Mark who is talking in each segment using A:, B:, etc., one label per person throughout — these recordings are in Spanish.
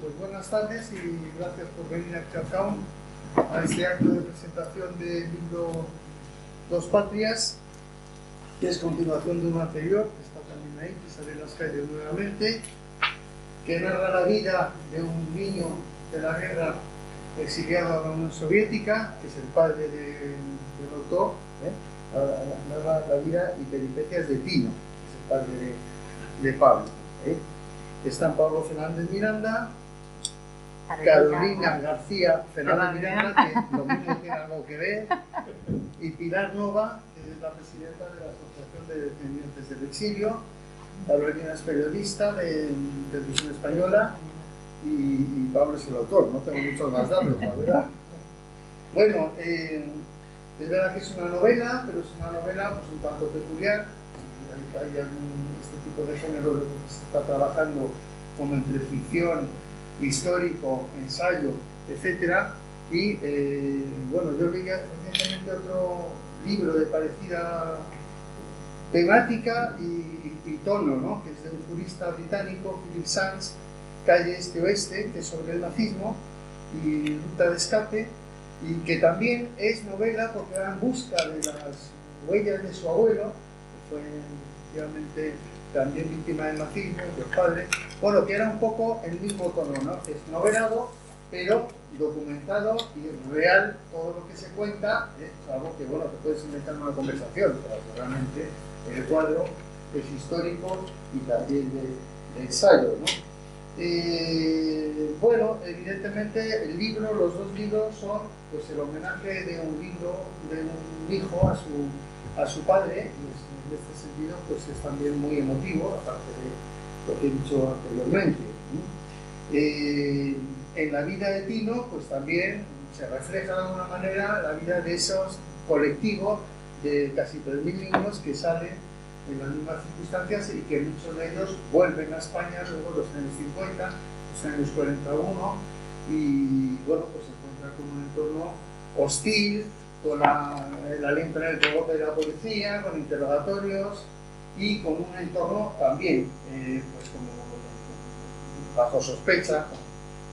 A: pues buenas tardes y gracias por venir a Charcaún a este acto de presentación del libro Dos Patrias, que es continuación de uno anterior, que está también ahí, que sale en las calles nuevamente, que narra la vida de un niño de la guerra exiliado a la Unión Soviética, que es el padre del autor, narra la vida y peripecias de Tino, que es el padre de Pablo. Están Pablo Fernández Miranda, Carolina García Fernández Miranda, que lo mismo tiene algo que ver, y Pilar Nova, que es la presidenta de la Asociación de Descendientes del Exilio. Carolina es periodista de Televisión Española y Pablo es el autor. No tengo muchos más datos, la verdad. Bueno, es verdad que es una novela, pero es una novela pues, un tanto peculiar. Hay este tipo de género que se está trabajando como entre ficción, histórico, ensayo, etc. Y bueno, yo leí recientemente otro libro de parecida temática y tono, ¿no? Que es de un jurista británico, Philip Sands, Calle Este-Oeste, que es sobre el nazismo y Ruta de Escape, y que también es novela porque va en busca de las huellas de su abuelo, que fue efectivamente también víctima del nazismo, del padre, bueno, que era un poco el mismo tono, ¿no? Es novelado, pero documentado y real todo lo que se cuenta, algo que, bueno, te puedes inventar en una conversación, pero realmente el cuadro es histórico y también de ensayo, ¿no? Bueno, evidentemente el libro, los dos libros son pues el homenaje de un libro, de un hijo a su padre, y en este sentido pues es también muy emotivo, aparte de lo que he dicho anteriormente, ¿no? En la vida de Tino pues también se refleja de alguna manera la vida de esos colectivos de casi 3.000 niños que salen en las mismas circunstancias y que muchos de ellos vuelven a España luego los años 50, los años 41 y bueno, pues se encuentran con un entorno hostil, con la ley penal de la policía, con interrogatorios y con un entorno también pues como bajo sospecha,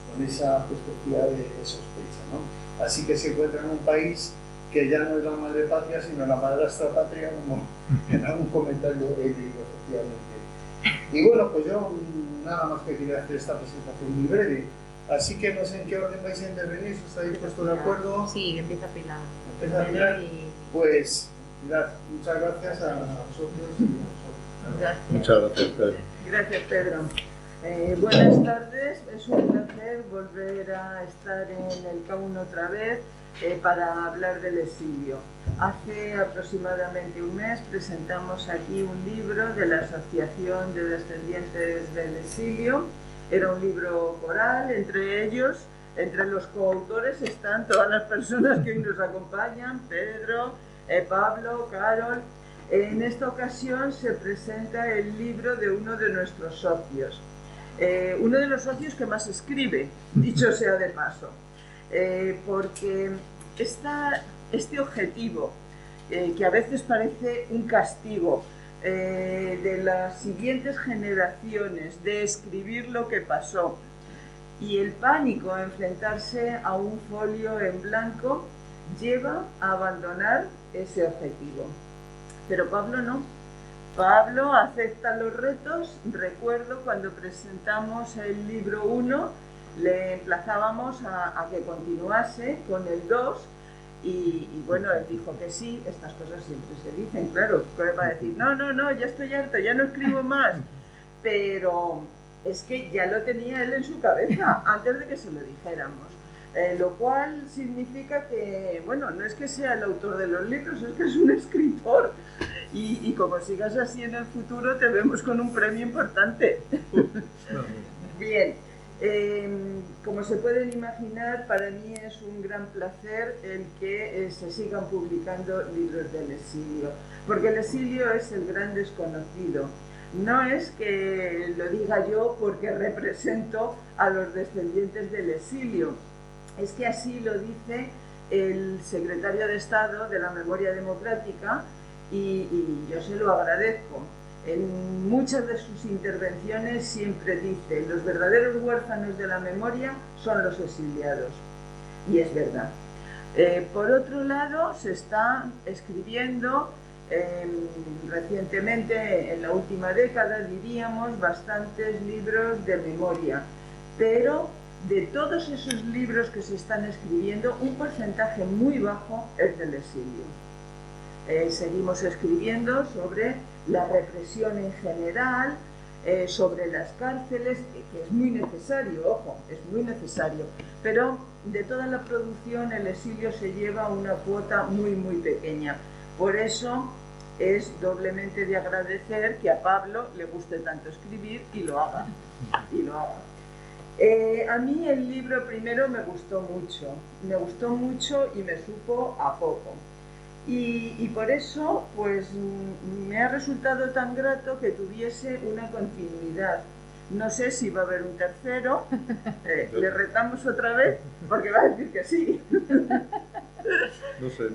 A: con esa perspectiva de sospecha, ¿no? Así que se encuentran en un país que ya no es la madre patria, sino la madrastra patria, como en algún comentario he leído, efectivamente. Y bueno, pues yo nada más que quería hacer esta presentación muy breve. Así que no sé en qué orden vais a intervenir, si estáis puestos de acuerdo.
B: Sí, empieza Pilar.
A: Empieza Pilar. Pues, Pilar, muchas gracias a vosotros y a nosotros.
B: Gracias.
C: Muchas gracias, Pedro.
D: Gracias, Pedro. Buenas tardes, es un placer volver a estar en el CAUN otra vez para hablar del exilio. Hace aproximadamente un mes presentamos aquí un libro de la Asociación de Descendientes del Exilio. Era un libro coral, entre ellos, entre los coautores están todas las personas que hoy nos acompañan, Pedro, Pablo, Carol. En esta ocasión se presenta el libro de uno de nuestros socios. Uno de los socios que más escribe, dicho sea de paso, porque este objetivo, que a veces parece un castigo de las siguientes generaciones, de escribir lo que pasó, y el pánico a enfrentarse a un folio en blanco, lleva a abandonar ese objetivo. Pero Pablo no. Pablo acepta los retos. Recuerdo cuando presentamos el libro 1, le emplazábamos a que continuase con el 2 y bueno, él dijo que sí. Estas cosas siempre se dicen, claro, que va a decir, no, ya estoy harto, ya no escribo más. Pero es que ya lo tenía él en su cabeza antes de que se lo dijéramos. Lo cual significa que, bueno, no es que sea el autor de los libros, es que es un escritor. Y como sigas así en el futuro, te vemos con un premio importante. Bien, como se pueden imaginar, para mí es un gran placer el que se sigan publicando libros del exilio, porque el exilio es el gran desconocido. No es que lo diga yo porque represento a los descendientes del exilio, es que así lo dice el secretario de Estado de la Memoria Democrática y yo se lo agradezco. En muchas de sus intervenciones siempre dice: los verdaderos huérfanos de la memoria son los exiliados. Y es verdad. Por otro lado, se está escribiendo recientemente, en la última década, diríamos, bastantes libros de memoria, pero de todos esos libros que se están escribiendo, un porcentaje muy bajo es del exilio. Seguimos escribiendo sobre la represión en general, sobre las cárceles, que es muy necesario, ojo, es muy necesario, pero de toda la producción el exilio se lleva una cuota muy, muy pequeña. Por eso es doblemente de agradecer que a Pablo le guste tanto escribir y lo haga. A mí el libro primero me gustó mucho y me supo a poco. Y por eso, pues, me ha resultado tan grato que tuviese una continuidad. No sé si va a haber un tercero, le retamos otra vez, porque va a decir que sí.
B: No sé.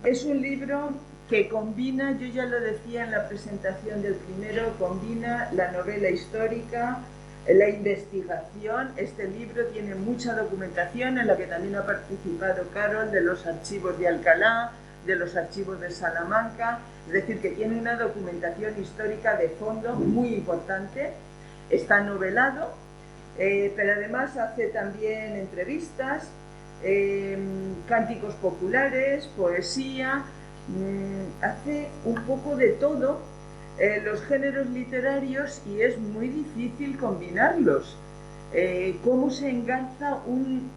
D: Es un libro que combina, yo ya lo decía en la presentación del primero, combina la novela histórica, la investigación. Este libro tiene mucha documentación en la que también ha participado Carol, de los archivos de Alcalá, de los archivos de Salamanca, es decir, que tiene una documentación histórica de fondo muy importante. Está novelado, pero además hace también entrevistas, cánticos populares, poesía, hace un poco de todo, los géneros literarios, y es muy difícil combinarlos. Cómo se engarza un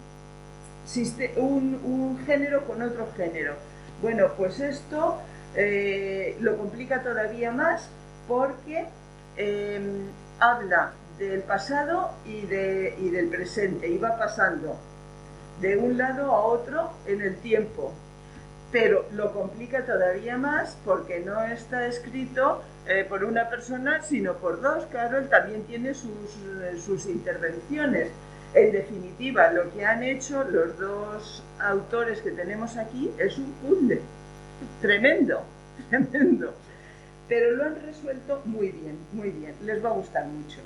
D: género con otro género. Bueno, pues esto lo complica todavía más, porque habla del pasado y del presente, y va pasando de un lado a otro en el tiempo, pero lo complica todavía más porque no está escrito por una persona, sino por dos. Carol también tiene sus intervenciones. En definitiva, lo que han hecho los dos autores que tenemos aquí es un puzzle tremendo, pero lo han resuelto muy bien, les va a gustar mucho.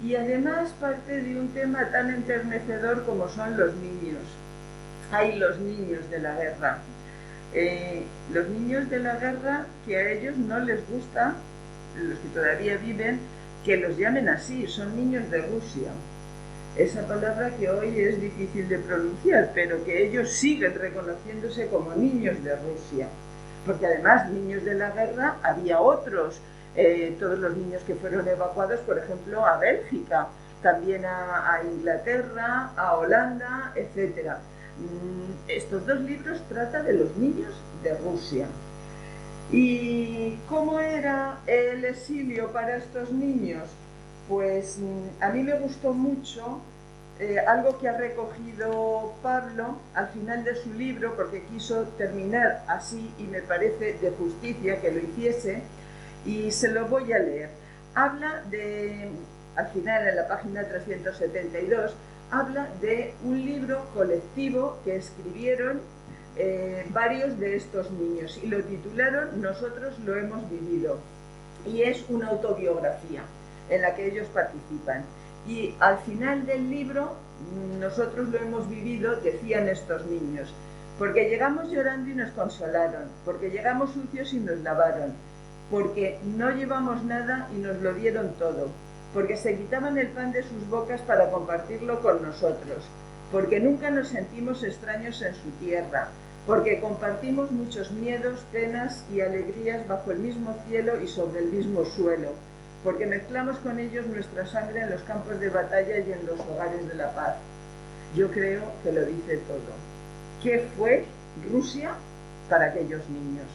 D: Y además parte de un tema tan enternecedor como son los niños. Hay los niños de la guerra. Los niños de la guerra, que a ellos no les gusta, los que todavía viven, que los llamen así, son niños de Rusia. Esa palabra que hoy es difícil de pronunciar, pero que ellos siguen reconociéndose como niños de Rusia. Porque además, niños de la guerra, había otros, todos los niños que fueron evacuados, por ejemplo, a Bélgica, también a Inglaterra, a Holanda, etc. Estos dos libros tratan de los niños de Rusia. ¿Y cómo era el exilio para estos niños? Pues a mí me gustó mucho algo que ha recogido Pablo al final de su libro, porque quiso terminar así y me parece de justicia que lo hiciese, y se lo voy a leer. Habla de, al final en la página 372, habla de un libro colectivo que escribieron varios de estos niños y lo titularon Nosotros lo hemos vivido, y es una autobiografía en la que ellos participan. Y al final del libro, nosotros lo hemos vivido, decían estos niños, porque llegamos llorando y nos consolaron, porque llegamos sucios y nos lavaron, porque no llevamos nada y nos lo dieron todo, porque se quitaban el pan de sus bocas para compartirlo con nosotros, porque nunca nos sentimos extraños en su tierra, porque compartimos muchos miedos, penas y alegrías bajo el mismo cielo y sobre el mismo suelo, porque mezclamos con ellos nuestra sangre en los campos de batalla y en los hogares de la paz. Yo creo que lo dice todo. ¿Qué fue Rusia para aquellos niños?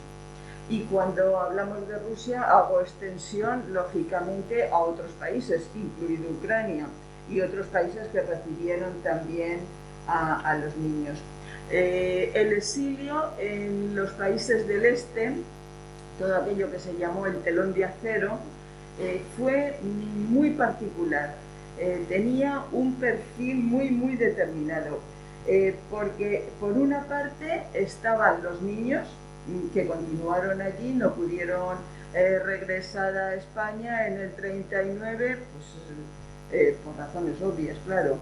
D: Y cuando hablamos de Rusia, hago extensión, lógicamente, a otros países, incluido Ucrania, y otros países que recibieron también a los niños. El exilio en los países del este, todo aquello que se llamó el telón de acero, fue muy particular. Tenía un perfil muy determinado, porque por una parte estaban los niños que continuaron allí, no pudieron regresar a España en el 39, pues, por razones obvias, claro.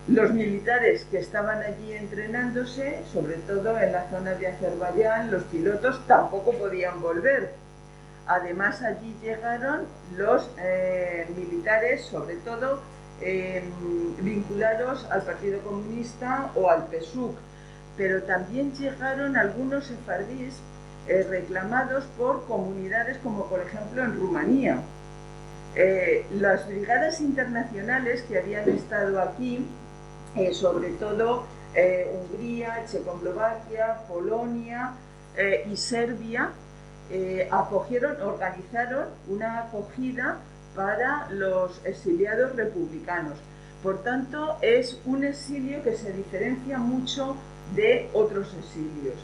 D: Los militares que estaban allí entrenándose, sobre todo en la zona de Azerbaiyán, los pilotos tampoco podían volver. Además, allí llegaron los militares, sobre todo vinculados al Partido Comunista o al PSUV, pero también llegaron algunos sefardíes reclamados por comunidades como por ejemplo en Rumanía. Las brigadas internacionales que habían estado aquí, sobre todo Hungría, Checoslovaquia, Polonia y Serbia, organizaron una acogida para los exiliados republicanos. Por tanto, es un exilio que se diferencia mucho de otros exilios.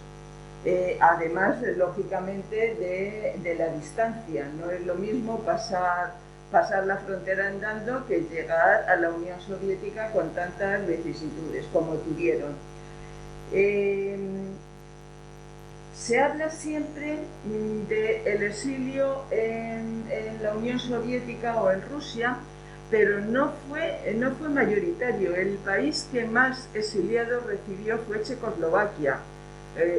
D: Además, lógicamente, de la distancia. No es lo mismo pasar la frontera andando que llegar a la Unión Soviética con tantas vicisitudes como tuvieron. Se habla siempre del exilio en la Unión Soviética o en Rusia, pero no fue mayoritario. El país que más exiliados recibió fue Checoslovaquia,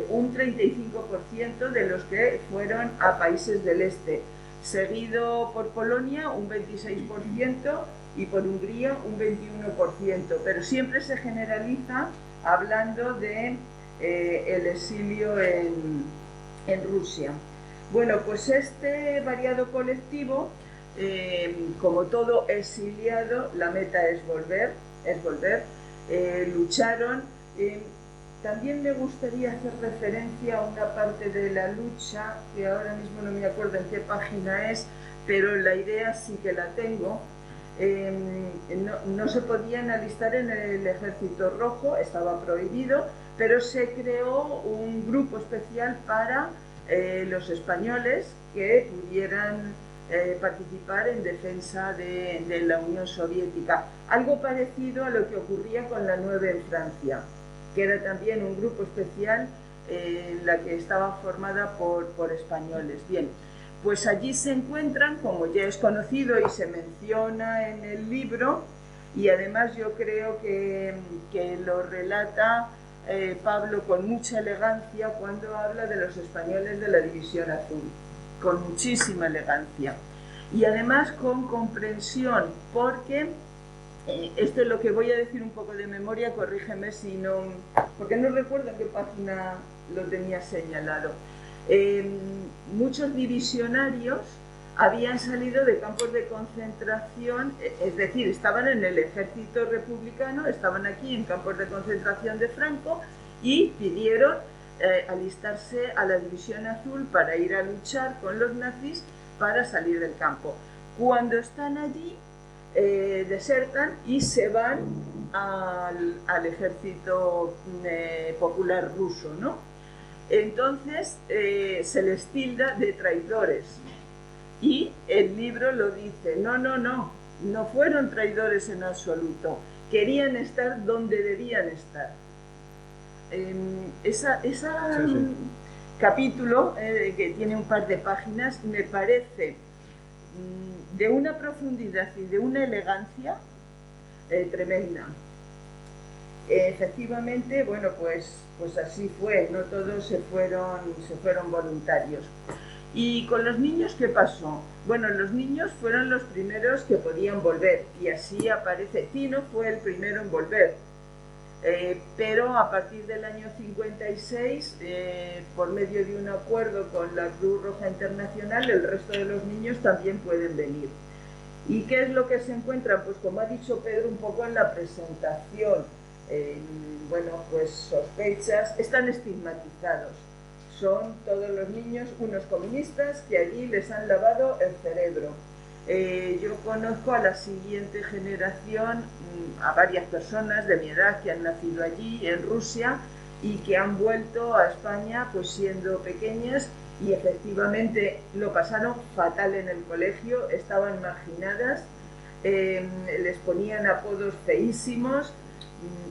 D: un 35% de los que fueron a países del este, seguido por Polonia un 26% y por Hungría un 21%, pero siempre se generaliza hablando de el exilio en Rusia. Bueno, pues este variado colectivo, como todo exiliado, la meta es volver, lucharon. También me gustaría hacer referencia a una parte de la lucha, que ahora mismo no me acuerdo en qué página es, pero la idea sí que la tengo. No se podían alistar en el Ejército Rojo, estaba prohibido, pero se creó un grupo especial para los españoles que pudieran participar en defensa de la Unión Soviética. Algo parecido a lo que ocurría con la 9 en Francia, que era también un grupo especial en la que estaba formada por españoles. Bien, pues allí se encuentran, como ya es conocido y se menciona en el libro, y además yo creo que lo relata Pablo con mucha elegancia cuando habla de los españoles de la División Azul, con muchísima elegancia. Y además con comprensión, porque esto es lo que voy a decir un poco de memoria, corrígeme si no, porque no recuerdo en qué página lo tenía señalado. Muchos divisionarios habían salido de campos de concentración, es decir, estaban en el ejército republicano, estaban aquí en campos de concentración de Franco y pidieron alistarse a la División Azul para ir a luchar con los nazis para salir del campo. Cuando están allí, desertan y se van al ejército popular ruso, ¿no? Entonces se les tilda de traidores. Y el libro lo dice, no fueron traidores en absoluto, querían estar donde debían estar. Capítulo, que tiene un par de páginas, me parece de una profundidad y de una elegancia tremenda. Efectivamente, bueno, pues así fue, no todos se fueron voluntarios. ¿Y con los niños qué pasó? Bueno, los niños fueron los primeros que podían volver, y así aparece. Tino fue el primero en volver, pero a partir del año 56, por medio de un acuerdo con la Cruz Roja Internacional, el resto de los niños también pueden venir. ¿Y qué es lo que se encuentran? Pues como ha dicho Pedro un poco en la presentación, bueno, pues sospechas, están estigmatizados. Son todos los niños unos comunistas que allí les han lavado el cerebro. Yo conozco a la siguiente generación, a varias personas de mi edad que han nacido allí, en Rusia, y que han vuelto a España pues siendo pequeñas, y efectivamente lo pasaron fatal en el colegio, estaban marginadas, les ponían apodos feísimos,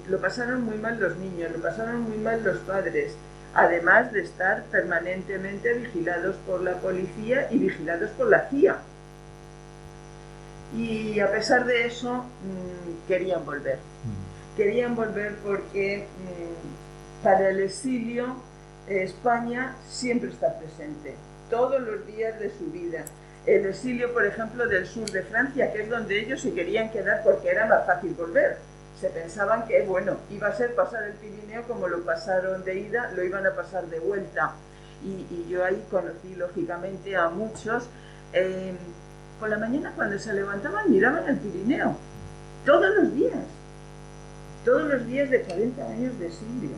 D: lo pasaron muy mal los niños, lo pasaron muy mal los padres. además de estar permanentemente vigilados por la policía y vigilados por la CIA. Y a pesar de eso, querían volver. Querían volver porque para el exilio España siempre está presente, todos los días de su vida. El exilio, por ejemplo, del sur de Francia, que es donde ellos se querían quedar porque era más fácil volver. Se pensaban que, bueno, iba a ser pasar el Pirineo como lo pasaron de ida, lo iban a pasar de vuelta. Y yo ahí conocí, lógicamente, a muchos. Por la mañana, cuando se levantaban, miraban el Pirineo. Todos los días de 40 años de exilio.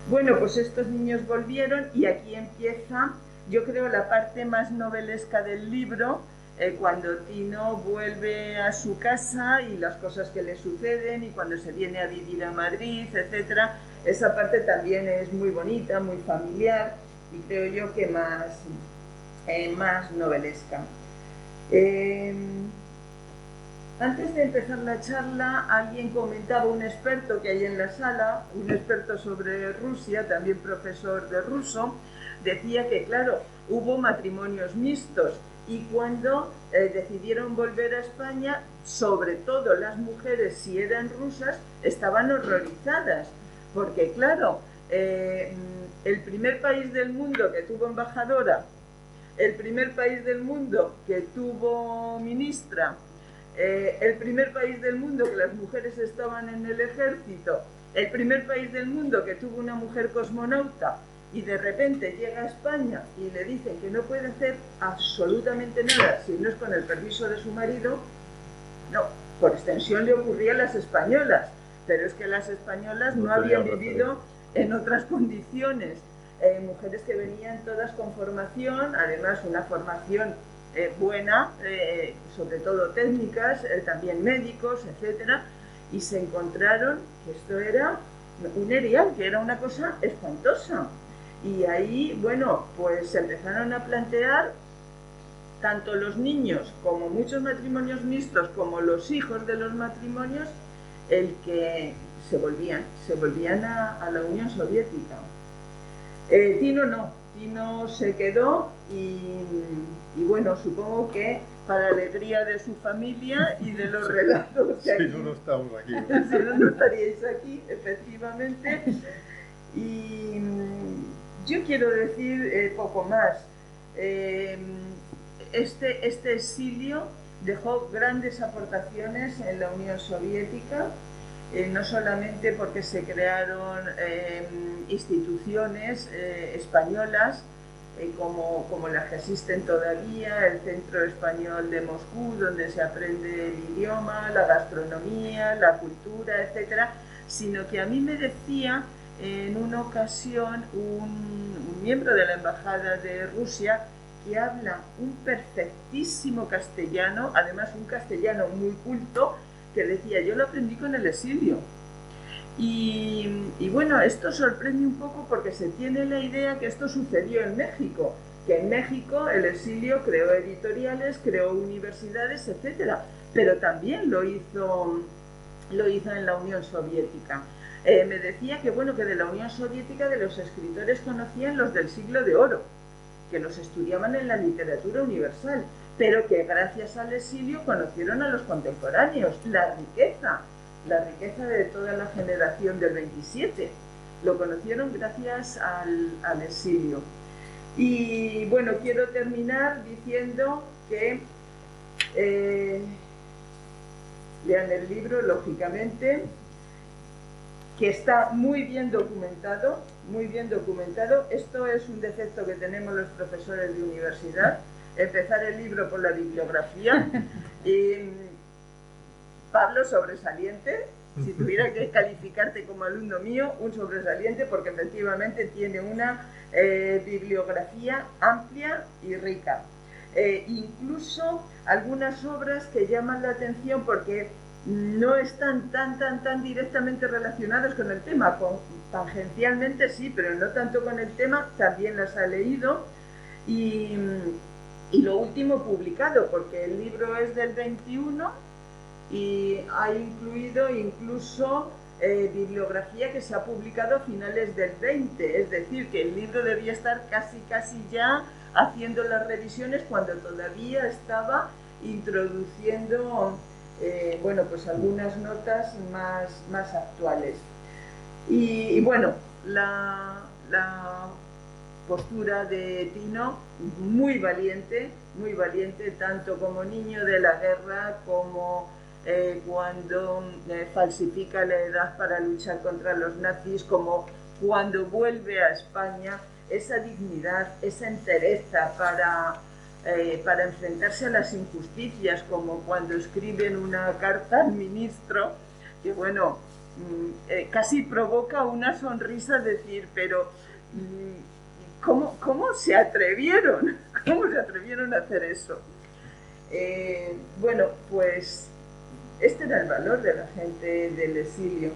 D: Bueno, pues estos niños volvieron y aquí empieza, yo creo, la parte más novelesca del libro, cuando Tino vuelve a su casa y las cosas que le suceden y cuando se viene a vivir a Madrid, etc. Esa parte también es muy bonita, muy familiar y creo yo que más novelesca. Antes de empezar la charla, alguien comentaba, un experto que hay en la sala, un experto sobre Rusia, también profesor de ruso, decía que, claro, hubo matrimonios mixtos y cuando decidieron volver a España, sobre todo las mujeres, si eran rusas, estaban horrorizadas, porque, claro, el primer país del mundo que tuvo embajadora, el primer país del mundo que tuvo ministra, el primer país del mundo que las mujeres estaban en el ejército, el primer país del mundo que tuvo una mujer cosmonauta y de repente llega a España y le dicen que no puede hacer absolutamente nada si no es con el permiso de su marido. No, por extensión le ocurría a las españolas, pero es que las españolas no habían vivido en otras condiciones. Mujeres que venían todas con formación, además una formación buena, sobre todo técnicas, también médicos, etcétera, y se encontraron que esto era un erial, que era una cosa espantosa. Y ahí, bueno, pues se empezaron a plantear, tanto los niños como muchos matrimonios mixtos, como los hijos de los matrimonios, el que se volvían a la Unión Soviética. Tino no, Tino se quedó y bueno, supongo que para alegría de su familia y de los relatos que aquí,
B: si no, no estamos aquí.
D: Si no, no estaríais aquí, efectivamente. Y yo quiero decir poco más. Este exilio dejó grandes aportaciones en la Unión Soviética, no solamente porque se crearon instituciones españolas como las que existen todavía, el Centro Español de Moscú, donde se aprende el idioma, la gastronomía, la cultura, etc., sino que a mí me decía en una ocasión un miembro de la Embajada de Rusia que habla un perfectísimo castellano, además un castellano muy culto, que decía, yo lo aprendí con el exilio. Y bueno, esto sorprende un poco porque se tiene la idea que esto sucedió en México, que en México el exilio creó editoriales, creó universidades, etc. Pero también lo hizo en la Unión Soviética. Me decía que, bueno, que de la Unión Soviética, de los escritores conocían los del siglo de oro, que los estudiaban en la literatura universal, pero que gracias al exilio conocieron a los contemporáneos, la riqueza de toda la generación del 27. Lo conocieron gracias al exilio. Y bueno, quiero terminar diciendo que lean el libro, lógicamente, que está muy bien documentado, muy bien documentado. Esto es un defecto que tenemos los profesores de universidad, empezar el libro por la bibliografía. Pablo, sobresaliente, si tuviera que calificarte como alumno mío, un sobresaliente, porque efectivamente tiene una bibliografía amplia y rica. Incluso algunas obras que llaman la atención porque no están tan directamente relacionadas con el tema, tangencialmente sí, pero no tanto con el tema, también las ha leído. Y lo último publicado, porque el libro es del 21 y ha incluido incluso bibliografía que se ha publicado a finales del 20, es decir, que el libro debía estar casi ya haciendo las revisiones cuando todavía estaba introduciendo bueno, pues algunas notas más actuales. Y bueno, la postura de Tino, muy valiente, tanto como niño de la guerra como cuando falsifica la edad para luchar contra los nazis, como cuando vuelve a España, esa dignidad, esa entereza para enfrentarse a las injusticias, como cuando escriben una carta al ministro, que bueno, casi provoca una sonrisa decir, pero ¿cómo se atrevieron? ¿Cómo se atrevieron a hacer eso? Bueno, pues este era el valor de la gente del exilio.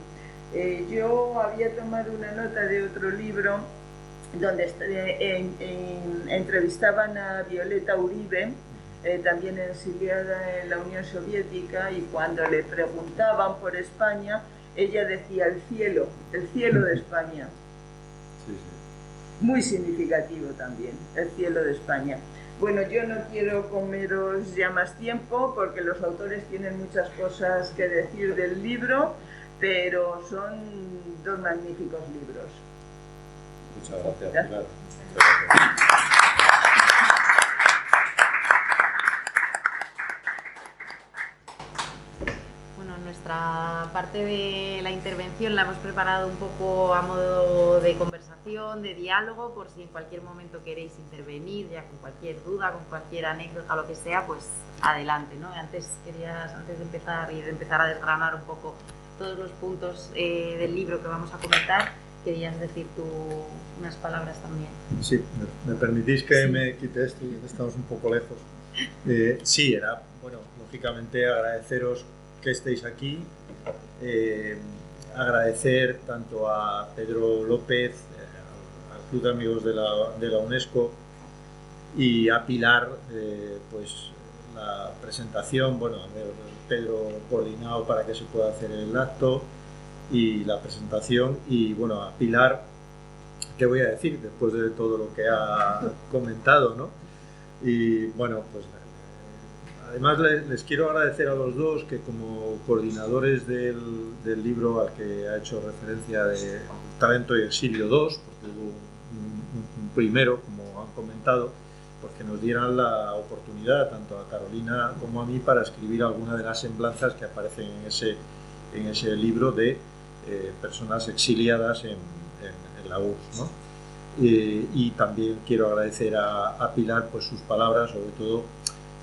D: Yo había tomado una nota de otro libro donde entrevistaban a Violeta Uribe, también exiliada en la Unión Soviética, y cuando le preguntaban por España, ella decía el cielo de España.
B: Sí, sí.
D: Muy significativo también, el cielo de España. Bueno, yo no quiero comeros ya más tiempo porque los autores tienen muchas cosas que decir del libro, pero son dos magníficos libros.
B: Muchas gracias, Pilar.
C: Bueno, nuestra parte de la intervención la hemos preparado un poco a modo de conversación, de diálogo, por si en cualquier momento queréis intervenir, ya con cualquier duda, con cualquier anécdota, lo que sea, pues adelante, ¿no? Antes de empezar a desgranar un poco todos los puntos del libro que vamos a comentar, querías decir tú unas palabras también.
B: Sí, ¿me permitís que
C: Sí.
B: me quite esto? Ya que estamos un poco lejos. Sí, era, bueno, lógicamente agradeceros que estéis aquí, agradecer tanto a Pedro López, al Club de Amigos de la UNESCO, y a Pilar, pues la presentación, bueno, Pedro coordinado para que se pueda hacer el acto y la presentación, y bueno, a Pilar, ¿qué voy a decir después de todo lo que ha comentado, ¿no? Y bueno, pues además les quiero agradecer a los dos que como coordinadores del libro al que ha hecho referencia de Talento y Exilio 2, porque hubo un primero, como han comentado, porque nos dieran la oportunidad, tanto a Carolina como a mí, para escribir alguna de las semblanzas que aparecen en ese libro de personas exiliadas en la URSS, ¿no? Y también quiero agradecer a Pilar pues sus palabras, sobre todo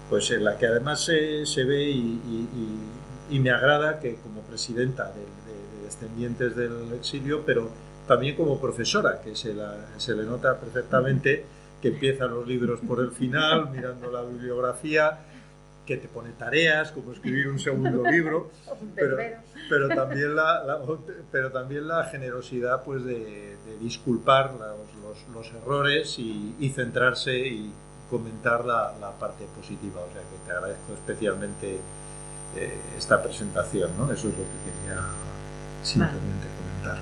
B: pues en la que además se ve y me agrada que como presidenta de descendientes del exilio, pero también como profesora, que se le nota perfectamente que empieza los libros por el final, mirando la bibliografía, que te pone tareas, como escribir un segundo libro, pero también la generosidad pues de disculpar los errores y centrarse y comentar la parte positiva. O sea que te agradezco especialmente esta presentación, ¿no? Eso es lo que quería simplemente comentar.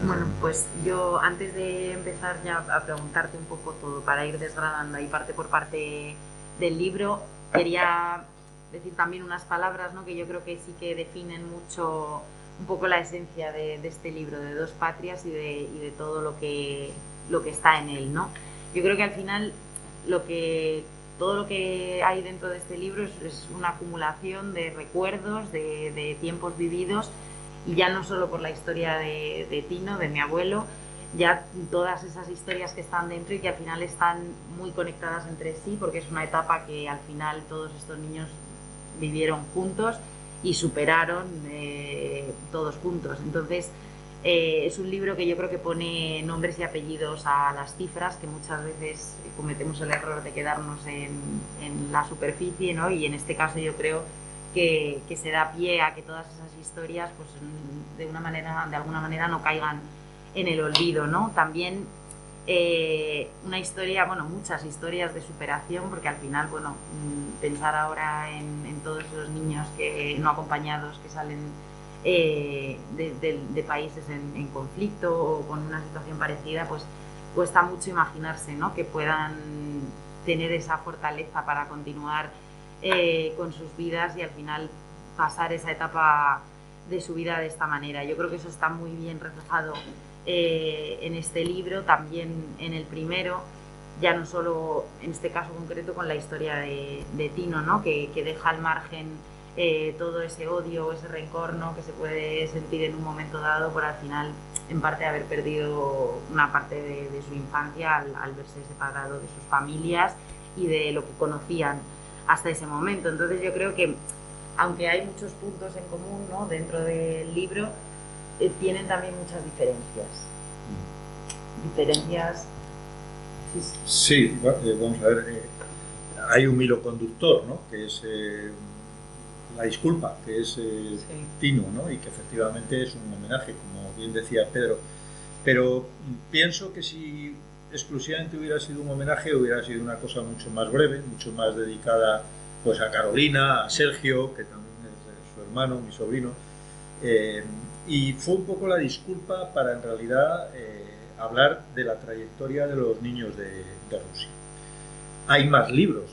C: Bueno, pues yo antes de empezar ya a preguntarte un poco todo, para ir desgranando ahí parte por parte del libro, quería decir también unas palabras, ¿no? Que yo creo que sí que definen mucho un poco la esencia de este libro, de Dos Patrias y de todo lo que está en él, ¿no? Yo creo que al final todo lo que hay dentro de este libro es una acumulación de recuerdos, de tiempos vividos, y ya no solo por la historia de Tino, de mi abuelo, ya todas esas historias que están dentro y que al final están muy conectadas entre sí, porque es una etapa que al final todos estos niños vivieron juntos y superaron todos juntos. Entonces es un libro que yo creo que pone nombres y apellidos a las cifras, que muchas veces cometemos el error de quedarnos en la superficie, ¿no? Y en este caso yo creo que se da pie a que todas esas historias pues de alguna manera no caigan en el olvido, ¿no? También una historia, bueno, muchas historias de superación, porque al final, bueno, pensar ahora en todos los niños no acompañados que salen de países en conflicto o con una situación parecida, pues cuesta mucho imaginarse, ¿no?, que puedan tener esa fortaleza para continuar con sus vidas y al final pasar esa etapa de su vida de esta manera. Yo creo que eso está muy bien reflejado en este libro, también en el primero, ya no solo en este caso concreto con la historia de Tino, ¿no?, que deja al margen todo ese odio o ese rencor, ¿no?, que se puede sentir en un momento dado por al final en parte haber perdido una parte de su infancia al verse separado de sus familias y de lo que conocían hasta ese momento. Entonces yo creo que aunque hay muchos puntos en común, ¿no?, dentro del libro, tienen también muchas diferencias.
B: Sí, vamos a ver, hay un hilo conductor, ¿no?, que es la disculpa, que es Tino, ¿no?, y que efectivamente es un homenaje, como bien decía Pedro, pero pienso que si exclusivamente hubiera sido un homenaje, hubiera sido una cosa mucho más breve, mucho más dedicada pues a Carolina, a Sergio, que también es su hermano, mi sobrino, y fue un poco la disculpa para en realidad hablar de la trayectoria de los niños de Rusia. Hay más libros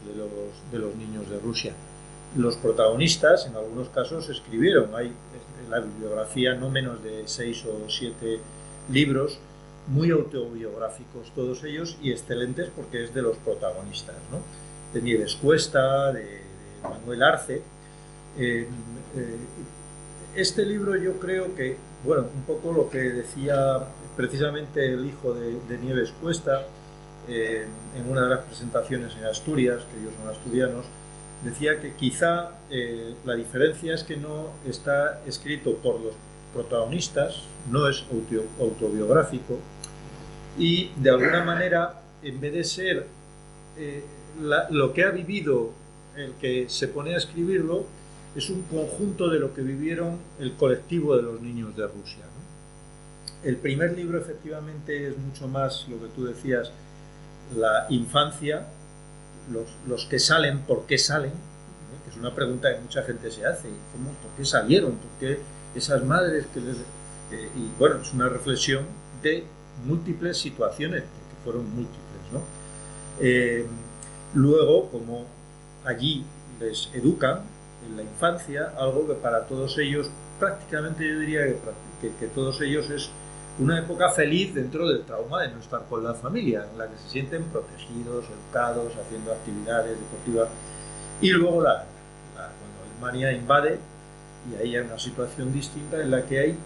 B: de los niños de Rusia. Los protagonistas, en algunos casos, escribieron. Hay en la bibliografía no menos de 6 o 7 libros, muy autobiográficos todos ellos y excelentes porque es de los protagonistas, ¿no?, de Nieves Cuesta, de Manuel Arce. Este libro yo creo que, bueno, un poco lo que decía precisamente el hijo de Nieves Cuesta en una de las presentaciones en Asturias, que ellos son asturianos, decía que quizá la diferencia es que no está escrito por los protagonistas, no es autobiográfico y de alguna manera, en vez de ser lo que ha vivido el que se pone a escribirlo, es un conjunto de lo que vivieron el colectivo de los niños de Rusia, ¿no? El primer libro efectivamente es mucho más lo que tú decías, la infancia, los que salen, ¿por qué salen?, ¿no?, que es una pregunta que mucha gente se hace, ¿cómo, ¿por qué salieron? ¿Por qué esas madres que les...? Y bueno, es una reflexión de múltiples situaciones, que fueron múltiples, ¿no? Luego, como allí les educan en la infancia, algo que para todos ellos, prácticamente yo diría que todos ellos es una época feliz dentro del trauma de no estar con la familia, en la que se sienten protegidos, educados, haciendo actividades deportivas. Y luego cuando Alemania invade, y ahí hay una situación distinta en la que hay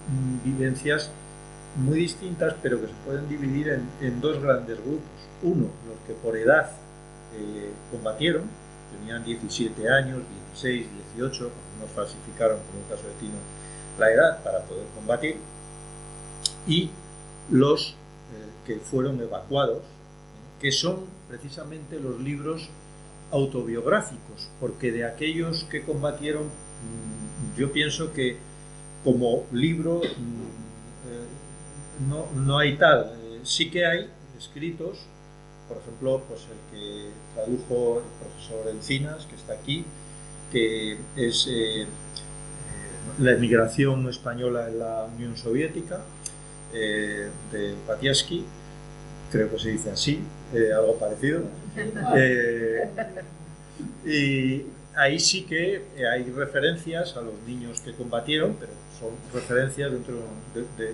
B: vivencias muy distintas, pero que se pueden dividir en dos grandes grupos. Uno, los que por edad combatieron, tenían 17 años, 16, 18, no falsificaron, como en el caso de Tino, la edad para poder combatir, y los que fueron evacuados, que son precisamente los libros autobiográficos, porque de aquellos que combatieron, yo pienso que como libro no hay tal. Sí que hay escritos, por ejemplo, pues el que tradujo el profesor Encinas, que está aquí, que es la emigración española en la Unión Soviética, de Patiaski, creo que se dice así, algo parecido. Y ahí sí que hay referencias a los niños que combatieron, pero son referencias dentro de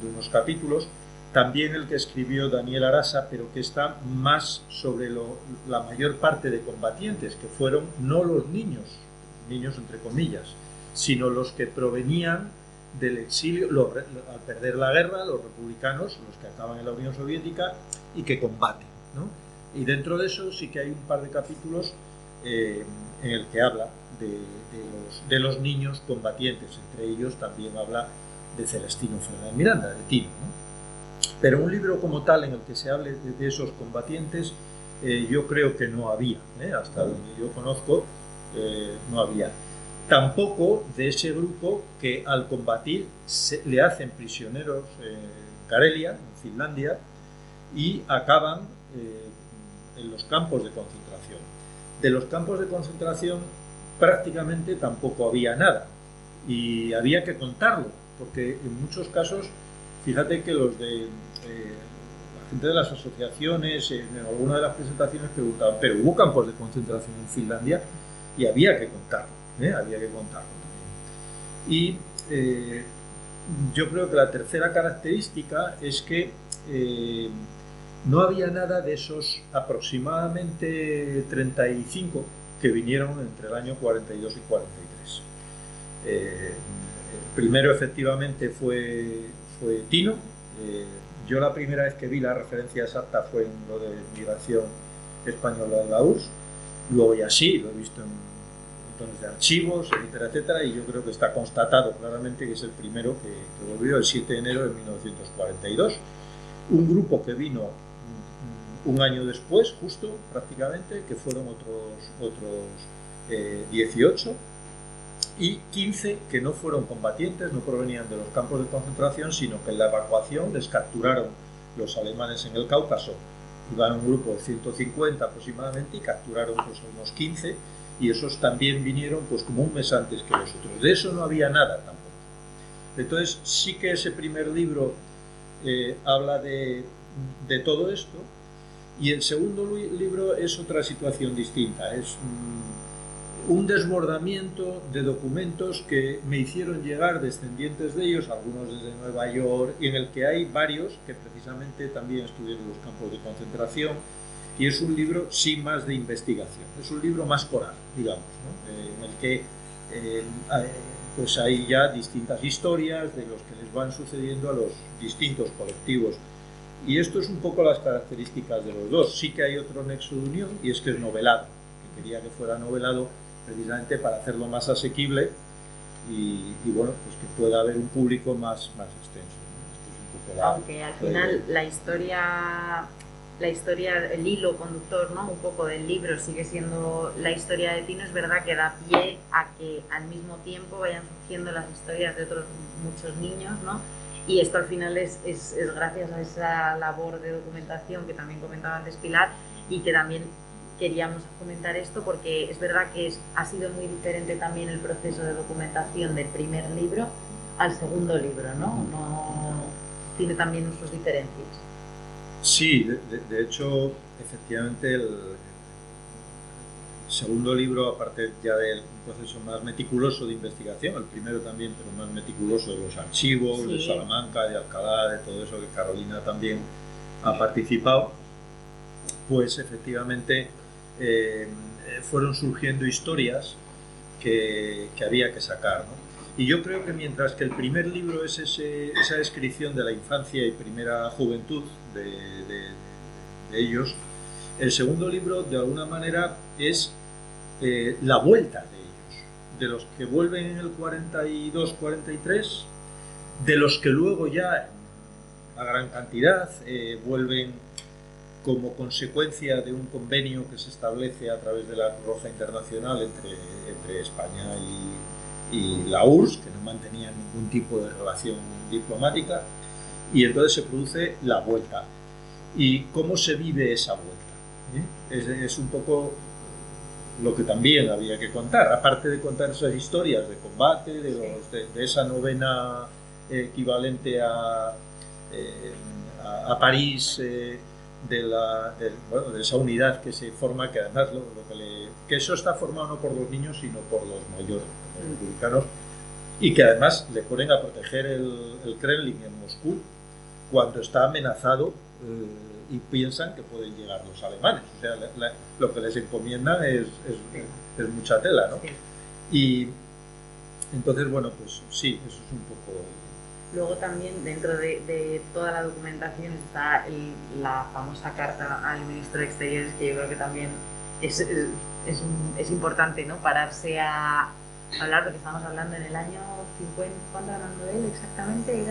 B: unos capítulos. También el que escribió Daniel Arasa, pero que está más sobre la mayor parte de combatientes, que fueron no los niños entre comillas, sino los que provenían del exilio, al perder la guerra, los republicanos, los que acaban en la Unión Soviética y que combaten, ¿no? Y dentro de eso sí que hay un par de capítulos en el que habla de los niños combatientes, entre ellos también habla de Celestino Fernández Miranda, de Tino, ¿no? Pero un libro como tal en el que se hable de esos combatientes, yo creo que no había, hasta donde yo conozco, no había. Tampoco de ese grupo que al combatir le hacen prisioneros en Karelia, en Finlandia, y acaban en los campos de concentración. De los campos de concentración prácticamente tampoco había nada. y había que contarlo, porque en muchos casos, fíjate que los de la gente de las asociaciones, en alguna de las presentaciones preguntaban, pero hubo campos de concentración en Finlandia y había que contarlo, había que contarlo. Y yo creo que la tercera característica es que no había nada de esos aproximadamente 35 que vinieron entre el año 42 y 43. El primero efectivamente fue Tino. Yo la primera vez que vi la referencia exacta fue en lo de migración española de la URSS. Luego ya sí, lo he visto en montones de archivos, etcétera, etcétera, y yo creo que está constatado claramente que es el primero que volvió el 7 de enero de 1942. Un grupo que vino un año después, justo, prácticamente, que fueron otros 18, y 15 que no fueron combatientes, no provenían de los campos de concentración, sino que en la evacuación les capturaron los alemanes en el Cáucaso. Iban un grupo de 150 aproximadamente y capturaron pues unos 15, y esos también vinieron pues como un mes antes que los otros. De eso no había nada tampoco. Entonces sí que ese primer libro habla de todo esto, y el segundo libro es otra situación distinta. Es un desbordamiento de documentos que me hicieron llegar descendientes de ellos, algunos desde Nueva York, y en el que hay varios que precisamente también estuvieron en los campos de concentración, y es un libro sin más de investigación, es un libro más coral, digamos, ¿no? En el que pues hay ya distintas historias de los que les van sucediendo a los distintos colectivos. Y esto es un poco las características de los dos. Sí que hay otro nexo de unión, y es que es novelado, que quería que fuera novelado precisamente para hacerlo más asequible y bueno, pues que pueda haber un público más extenso, ¿no? Esto es un poco
C: aunque al final la historia, el hilo conductor, ¿no? Un poco del libro sigue siendo la historia de Tino. Es verdad que da pie a que al mismo tiempo vayan surgiendo las historias de otros muchos niños, ¿no? Y esto al final es gracias a esa labor de documentación que también comentaba antes Pilar, y que también queríamos comentar esto porque es verdad que ha sido muy diferente también el proceso de documentación del primer libro al segundo libro, ¿no? Tiene también sus diferencias.
B: Sí, de hecho, efectivamente, el segundo libro, aparte ya del proceso más meticuloso de investigación, el primero también, pero más meticuloso de los archivos, sí, de Salamanca, de Alcalá, de todo eso, que Carolina también ha participado, pues efectivamente fueron surgiendo historias que había que sacar, ¿no? Y yo creo que mientras que el primer libro es esa descripción de la infancia y primera juventud de ellos, el segundo libro de alguna manera es la vuelta de ellos, de los que vuelven en el 42-43, de los que luego ya a gran cantidad vuelven como consecuencia de un convenio que se establece a través de la Cruz Roja Internacional entre España y la URSS, que no mantenía ningún tipo de relación diplomática, y entonces se produce la vuelta. ¿Y cómo se vive esa vuelta? Es un poco lo que también había que contar, aparte de contar esas historias de combate, de esa novena equivalente a París, de esa unidad que se forma, que además que eso está formado no por los niños sino por los mayores, por los republicanos, y que además le ponen a proteger el Kremlin en Moscú cuando está amenazado, y piensan que pueden llegar los alemanes. O sea, lo que les encomiendan es mucha tela, ¿no? Y entonces, bueno, pues sí, eso es un poco...
C: Luego también dentro de toda la documentación está la famosa carta al ministro de Exteriores, que yo creo que también es importante, ¿no? Pararse a hablar, porque estamos hablando en el año 50, ¿cuándo hablando de él exactamente?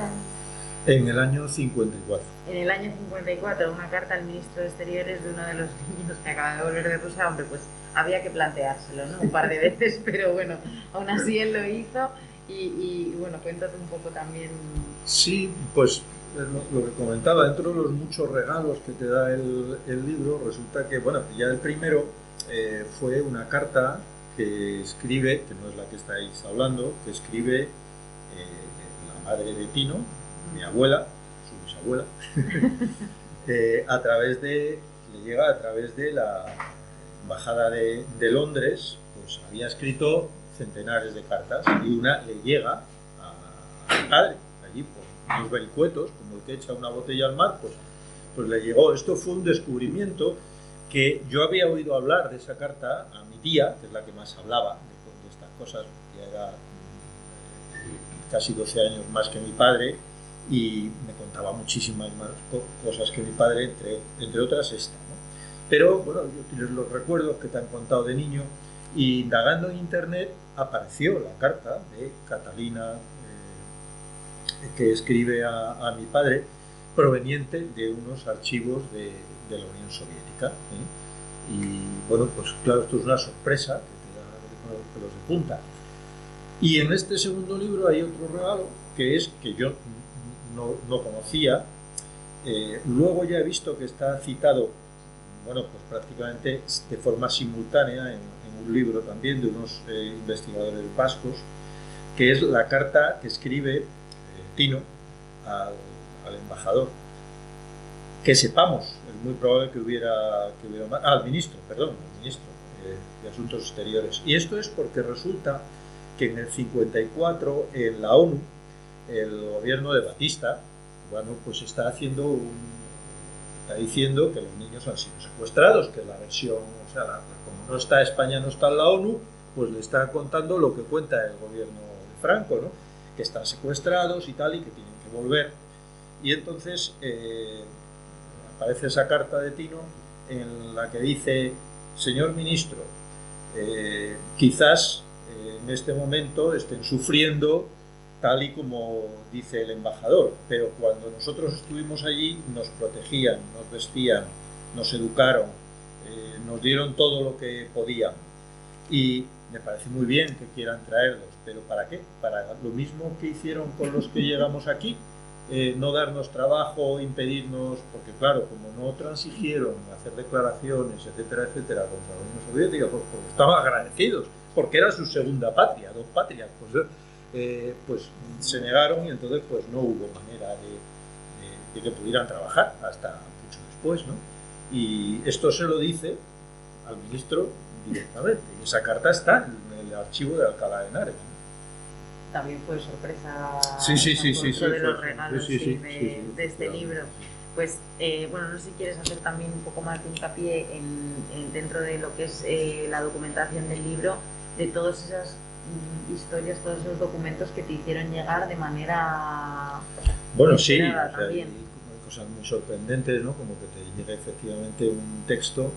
B: En el año 54.
C: En el año 54, una carta al ministro de Exteriores de uno de los niños que acaba de volver de Rusia. Hombre, pues había que planteárselo, ¿no? Un par de veces, pero bueno, aún así él lo hizo. Y bueno, cuéntate un poco también.
B: Sí, pues lo que comentaba, dentro de los muchos regalos que te da el libro, resulta que, bueno, ya el primero fue una carta que escribe, que no es la que estáis hablando, que escribe la madre de Tino, mi abuela, su bisabuela, le llega a través de la embajada de Londres, pues había escrito centenares de cartas y una le llega a mi padre, allí por unos vericuetos, como el que echa una botella al mar, pues le llegó. Esto fue un descubrimiento que yo había oído hablar de esa carta a mi tía, que es la que más hablaba de estas cosas, ya era casi 12 años más que mi padre, y me contaba muchísimas más cosas que mi padre, entre otras esta, ¿no? Pero bueno, yo tienes los recuerdos que te han contado de niño, y indagando en internet apareció la carta de Catalina que escribe a mi padre, proveniente de unos archivos de la Unión Soviética, ¿eh? Y bueno, pues claro, esto es una sorpresa que te da los pelos de punta. Y en este segundo libro hay otro regalo, que es que yo no conocía. Luego ya he visto que está citado, bueno, pues prácticamente de forma simultánea en un libro también de unos investigadores vascos, que es la carta que escribe Tino al embajador. Que sepamos, es muy probable que hubiera más, al ministro de Asuntos Exteriores. Y esto es porque resulta que en el 54 en la ONU el gobierno de Batista, bueno, pues está diciendo que los niños han sido secuestrados, que es la versión, o sea, como no está España, no está en la ONU, pues le está contando lo que cuenta el gobierno de Franco, ¿no? Que están secuestrados y tal, y que tienen que volver. Y entonces aparece esa carta de Tino en la que dice: señor ministro, quizás en este momento estén sufriendo tal y como dice el embajador, pero cuando nosotros estuvimos allí nos protegían, nos vestían, nos educaron, nos dieron todo lo que podían, y me parece muy bien que quieran traerlos, pero ¿para qué? Para lo mismo que hicieron con los que llegamos aquí, no darnos trabajo, impedirnos, porque claro, como no transigieron hacer declaraciones, etcétera, etcétera, contra la Unión Soviética, pues porque estaban agradecidos, porque era su segunda patria, dos patrias, pues se negaron, y entonces pues no hubo manera de que pudieran trabajar hasta mucho después, ¿no? Y esto se lo dice al ministro directamente, y esa carta está en el archivo de Alcalá de Henares, ¿no?
C: También fue sorpresa
B: de
C: los regalos de este libro. Pues bueno, no sé si quieres hacer también un poco más de hincapié dentro de lo que es la documentación del libro, de todas esas historias, todos esos documentos que te hicieron llegar de manera...
B: Bueno, sí, o sea, hay cosas muy sorprendentes, ¿no? Como que te llegue efectivamente un texto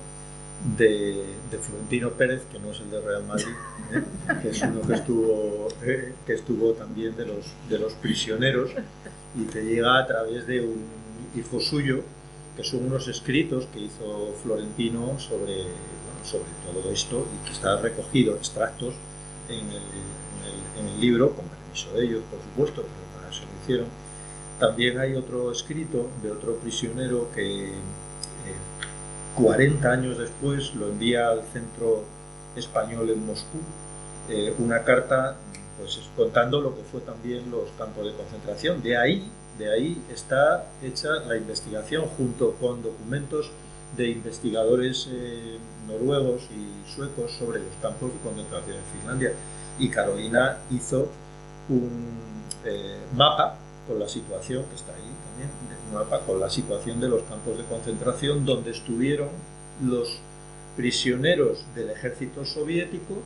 B: de Florentino Pérez, que no es el de Real Madrid, que es uno que estuvo también de los prisioneros, y te llega a través de un hijo suyo, que son unos escritos que hizo Florentino sobre todo esto, y que está recogido, extractos en el libro, con permiso de ellos, por supuesto, pero para eso lo hicieron. También hay otro escrito de otro prisionero que 40 años después lo envía al centro español en Moscú, una carta pues contando lo que fue también los campos de concentración. De ahí está hecha la investigación, junto con documentos de investigadores noruegos y suecos sobre los campos de concentración en Finlandia. Y Carolina hizo un mapa con la situación, que está ahí también, un mapa con la situación de los campos de concentración donde estuvieron los prisioneros del ejército soviético,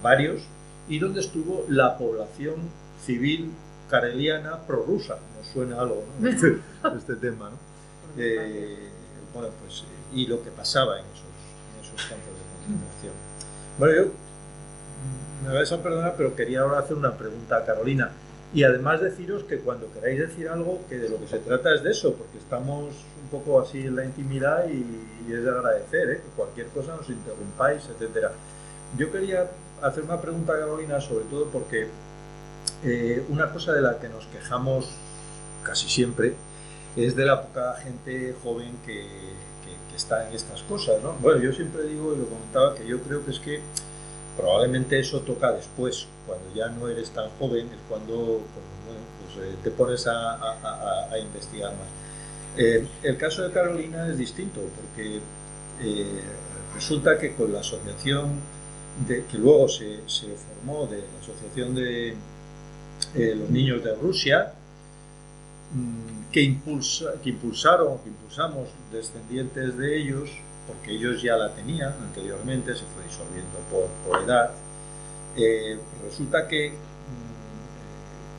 B: varios, y donde estuvo la población civil kareliana prorrusa. Nos suena algo, ¿no? este tema, ¿no? Bueno, pues, y lo que pasaba en esos campos de concentración. Bueno, yo me vais a perdonar, pero quería ahora hacer una pregunta a Carolina, y además deciros que cuando queráis decir algo, que de lo que se trata es de eso, porque estamos un poco así en la intimidad, y es de agradecer, que cualquier cosa nos interrumpáis, etcétera. Yo quería hacer una pregunta a Carolina, sobre todo porque una cosa de la que nos quejamos casi siempre es de la poca gente joven que está en estas cosas, ¿no? Bueno, yo siempre digo, y lo comentaba, que yo creo que es que probablemente eso toca después, cuando ya no eres tan joven, es cuando bueno, pues, te pones a investigar más. El caso de Carolina es distinto, porque resulta que con la asociación que luego se formó, de la asociación de los niños de Rusia, que impulsamos descendientes de ellos, porque ellos ya la tenían anteriormente, se fue disolviendo por edad. Resulta que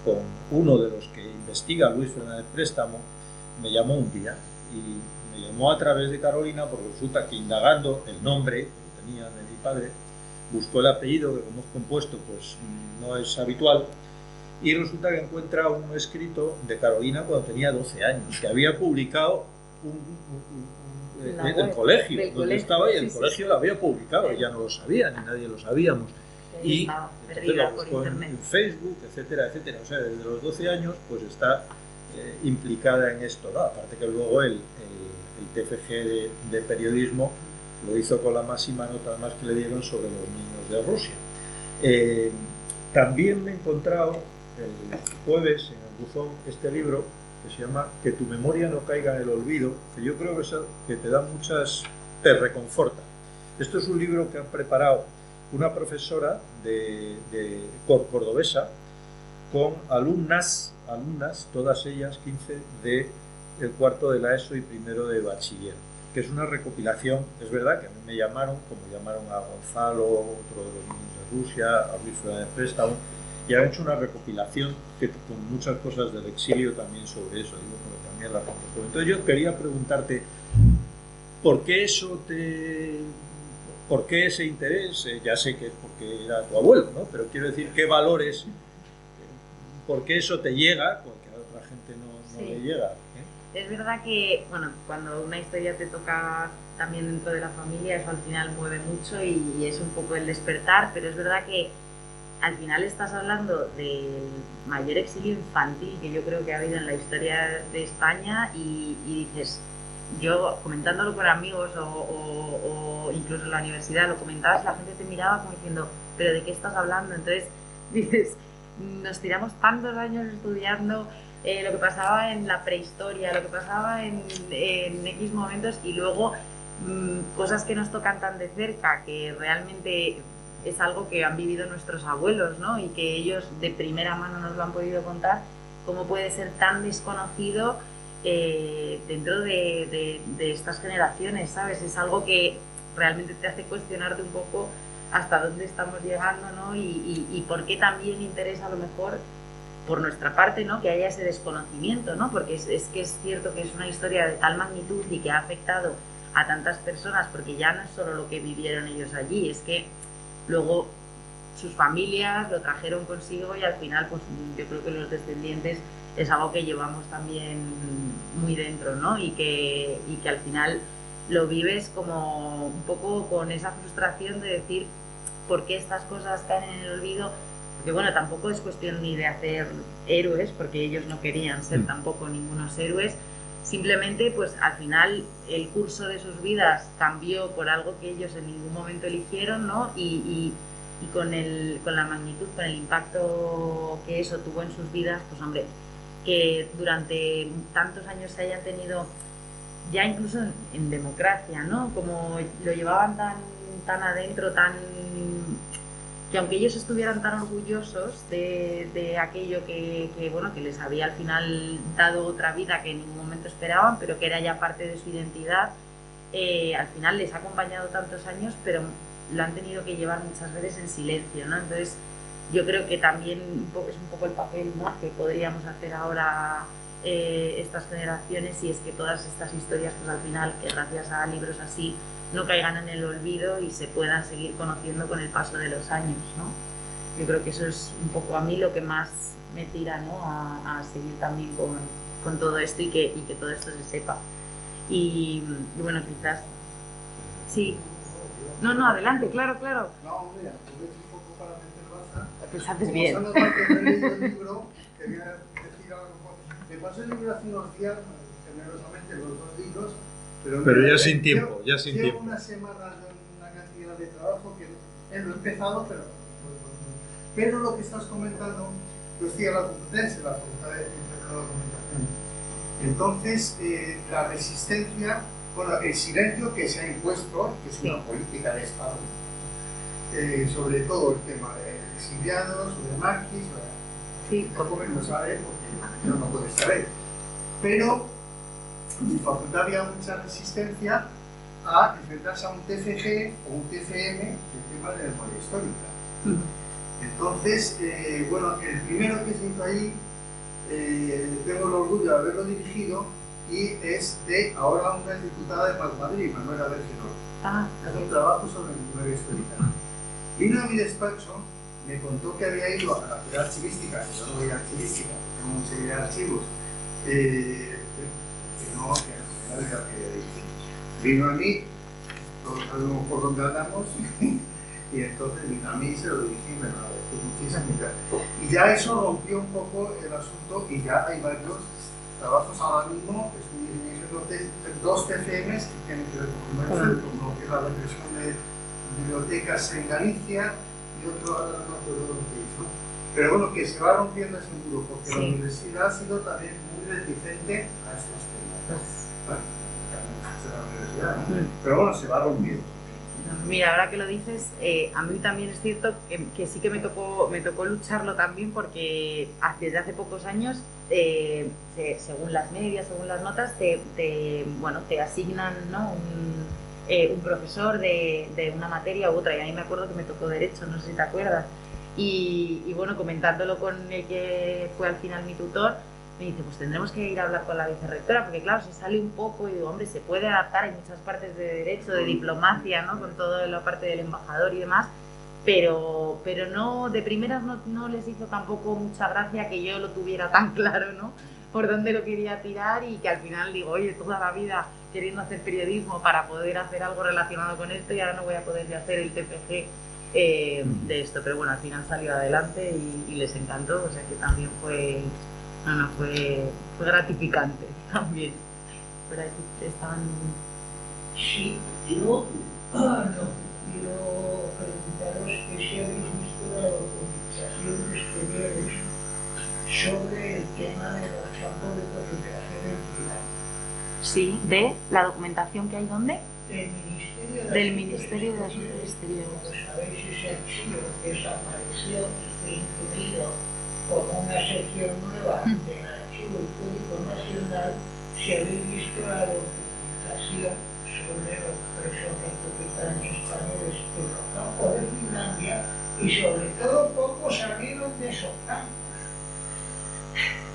B: con uno de los que investiga, Luis Fernández Préstamo, me llamó un día y me llamó a través de Carolina, porque resulta que indagando el nombre que tenía de mi padre, buscó el apellido, que como es compuesto pues no es habitual, y resulta que encuentra un escrito de Carolina cuando tenía 12 años, que había publicado el colegio donde estaba, y el colegio lo había publicado, ella no lo sabía, ni nadie lo sabíamos. Y entonces lo buscó en Facebook, etcétera, etcétera. O sea, desde los 12 años pues está implicada en esto, ¿no? Aparte que luego el TFG de periodismo lo hizo con la máxima nota además que le dieron sobre los niños de Rusia. También me he encontrado el jueves en el buzón este libro que se llama Que tu memoria no caiga en el olvido, que yo creo que te da te reconforta. Esto es un libro que ha preparado una profesora de cordobesa con alumnas, todas ellas 15 del cuarto de la ESO y primero de bachiller, que es una recopilación. Es verdad que a mí me llamaron, como llamaron a Gonzalo, otro de los niños de Rusia, a Luis Fernández Préstamo, y han hecho una recopilación con muchas cosas del exilio también sobre eso, digo, pero también la gente. Entonces yo quería preguntarte, ¿por qué ¿por qué ese interés? Ya sé que es porque era tu abuelo, ¿no? Pero quiero decir, ¿qué valores? ¿Por qué eso te llega? Porque a otra gente no le llega.
C: Es verdad que, bueno, cuando una historia te toca también dentro de la familia, eso al final mueve mucho y es un poco el despertar, pero es verdad que al final estás hablando del mayor exilio infantil que yo creo que ha habido en la historia de España y dices, yo comentándolo con amigos o incluso en la universidad lo comentabas, la gente te miraba como diciendo, ¿pero de qué estás hablando? Entonces dices, nos tiramos tantos años estudiando lo que pasaba en la prehistoria, lo que pasaba en X momentos y luego cosas que nos tocan tan de cerca que realmente es algo que han vivido nuestros abuelos, ¿no? Y que ellos de primera mano nos lo han podido contar, cómo puede ser tan desconocido dentro de estas generaciones, ¿sabes? Es algo que realmente te hace cuestionarte un poco hasta dónde estamos llegando, ¿no? Y por qué también interesa a lo mejor por nuestra parte, ¿no? Que haya ese desconocimiento, ¿no? Porque es que es cierto que es una historia de tal magnitud y que ha afectado a tantas personas, porque ya no es solo lo que vivieron ellos allí, es que luego sus familias lo trajeron consigo y al final pues yo creo que los descendientes es algo que llevamos también muy dentro, ¿no? Y que al final lo vives como un poco con esa frustración de decir por qué estas cosas caen en el olvido, porque bueno, tampoco es cuestión ni de hacer héroes, porque ellos no querían ser tampoco ningunos héroes, simplemente pues al final el curso de sus vidas cambió por algo que ellos en ningún momento eligieron, ¿no? Y con la magnitud, con el impacto que eso tuvo en sus vidas, pues hombre, que durante tantos años se hayan tenido ya incluso en democracia, ¿no? Como lo llevaban tan adentro, que aunque ellos estuvieran tan orgullosos de aquello que bueno, que les había al final dado otra vida que en ningún momento esperaban, pero que era ya parte de su identidad, al final les ha acompañado tantos años, pero lo han tenido que llevar muchas veces en silencio, ¿no? Entonces yo creo que también es un poco el papel, ¿no?, que podríamos hacer ahora estas generaciones, y es que todas estas historias, pues al final, que gracias a libros así no caigan en el olvido y se puedan seguir conociendo con el paso de los años, ¿no? Yo creo que eso es un poco a mí lo que más me tira, ¿no?, a seguir también con todo esto y que todo esto se sepa. Y bueno, quizás... Sí. No, adelante, claro.
A: No, mira, aprovecho un poco para meter baza.
C: Pues haces bien.
A: Como son los que he leído el libro, quería decir algo. Me pasé el libro hace unos días, generosamente, los 2 libros,
B: pero ya sin tiempo,
A: Llevo unas semanas de una cantidad de trabajo que Lo he empezado, pero lo que estás comentando, yo estoy a la Complutense, la Facultad de Ciencias de la Comunicación. Entonces, la resistencia, bueno, el silencio que se ha impuesto, que es una política de Estado, sobre todo el tema de exiliados, de maquis,
C: sí,
A: como no sabe, porque no puede saber. Pero en mi facultad había mucha resistencia a enfrentarse a un TFG o un TFM del tema de la memoria histórica. Entonces, bueno, el primero que se hizo ahí, tengo el orgullo de haberlo dirigido y es de ahora una diputada de Madrid, Manuela Bergenol. Es un trabajo sobre memoria histórica. Vino a mi despacho, me contó que había ido a la ciudad archivística, que yo no voy a archivística, tengo una serie de archivos, que vino a mí, todos sabemos por dónde andamos, y entonces vino a mí, se lo dirigí, me lo agradeció muchísimo. Y ya eso rompió un poco el asunto y ya hay varios trabajos ahora mismo, estoy dirigiendo dos TFMs que tienen que ver con uno que es la represión de bibliotecas en Galicia y otro ahora no recuerdo lo que hizo. Pero bueno, que se va rompiendo ese muro, porque la universidad ha sido también muy reticente a estos temas. Pero bueno, se va rompiendo.
C: Mira, ahora que lo dices, a mí también es cierto que sí que me tocó lucharlo también, porque desde hace pocos años, según las medias, según las notas, te asignan, ¿no?, un profesor de una materia u otra, y a mí me acuerdo que me tocó Derecho, no sé si te acuerdas, y bueno, comentándolo con el que fue al final mi tutor, me dice, pues tendremos que ir a hablar con la vicerrectora, porque claro, se sale un poco y digo, hombre, se puede adaptar, hay muchas partes de Derecho, de diplomacia, ¿no?, con toda la parte del embajador y demás, pero no, de primeras no les hizo tampoco mucha gracia que yo lo tuviera tan claro, ¿no?, por dónde lo quería tirar, y que al final digo, oye, toda la vida queriendo hacer periodismo para poder hacer algo relacionado con esto y ahora no voy a poder hacer el TFG de esto, pero bueno, al final salió adelante y les encantó, o sea que también fue gratificante también. Pero aquí estaban...
E: Sí, yo quiero preguntaros que si habéis visto la documentación de exteriores sobre el tema de los campos de concentración en Pilar.
C: Sí, de la documentación que hay, ¿dónde?
E: Del Ministerio de
C: Asuntos Exteriores.
E: Como sabéis, ese archivo desapareció y fue incluido como una sección nueva del Archivo Histórico Nacional. Si habéis visto la documentación sobre los presos republicanos españoles en los campos de Finlandia y sobre todo cómo salieron de esos campos.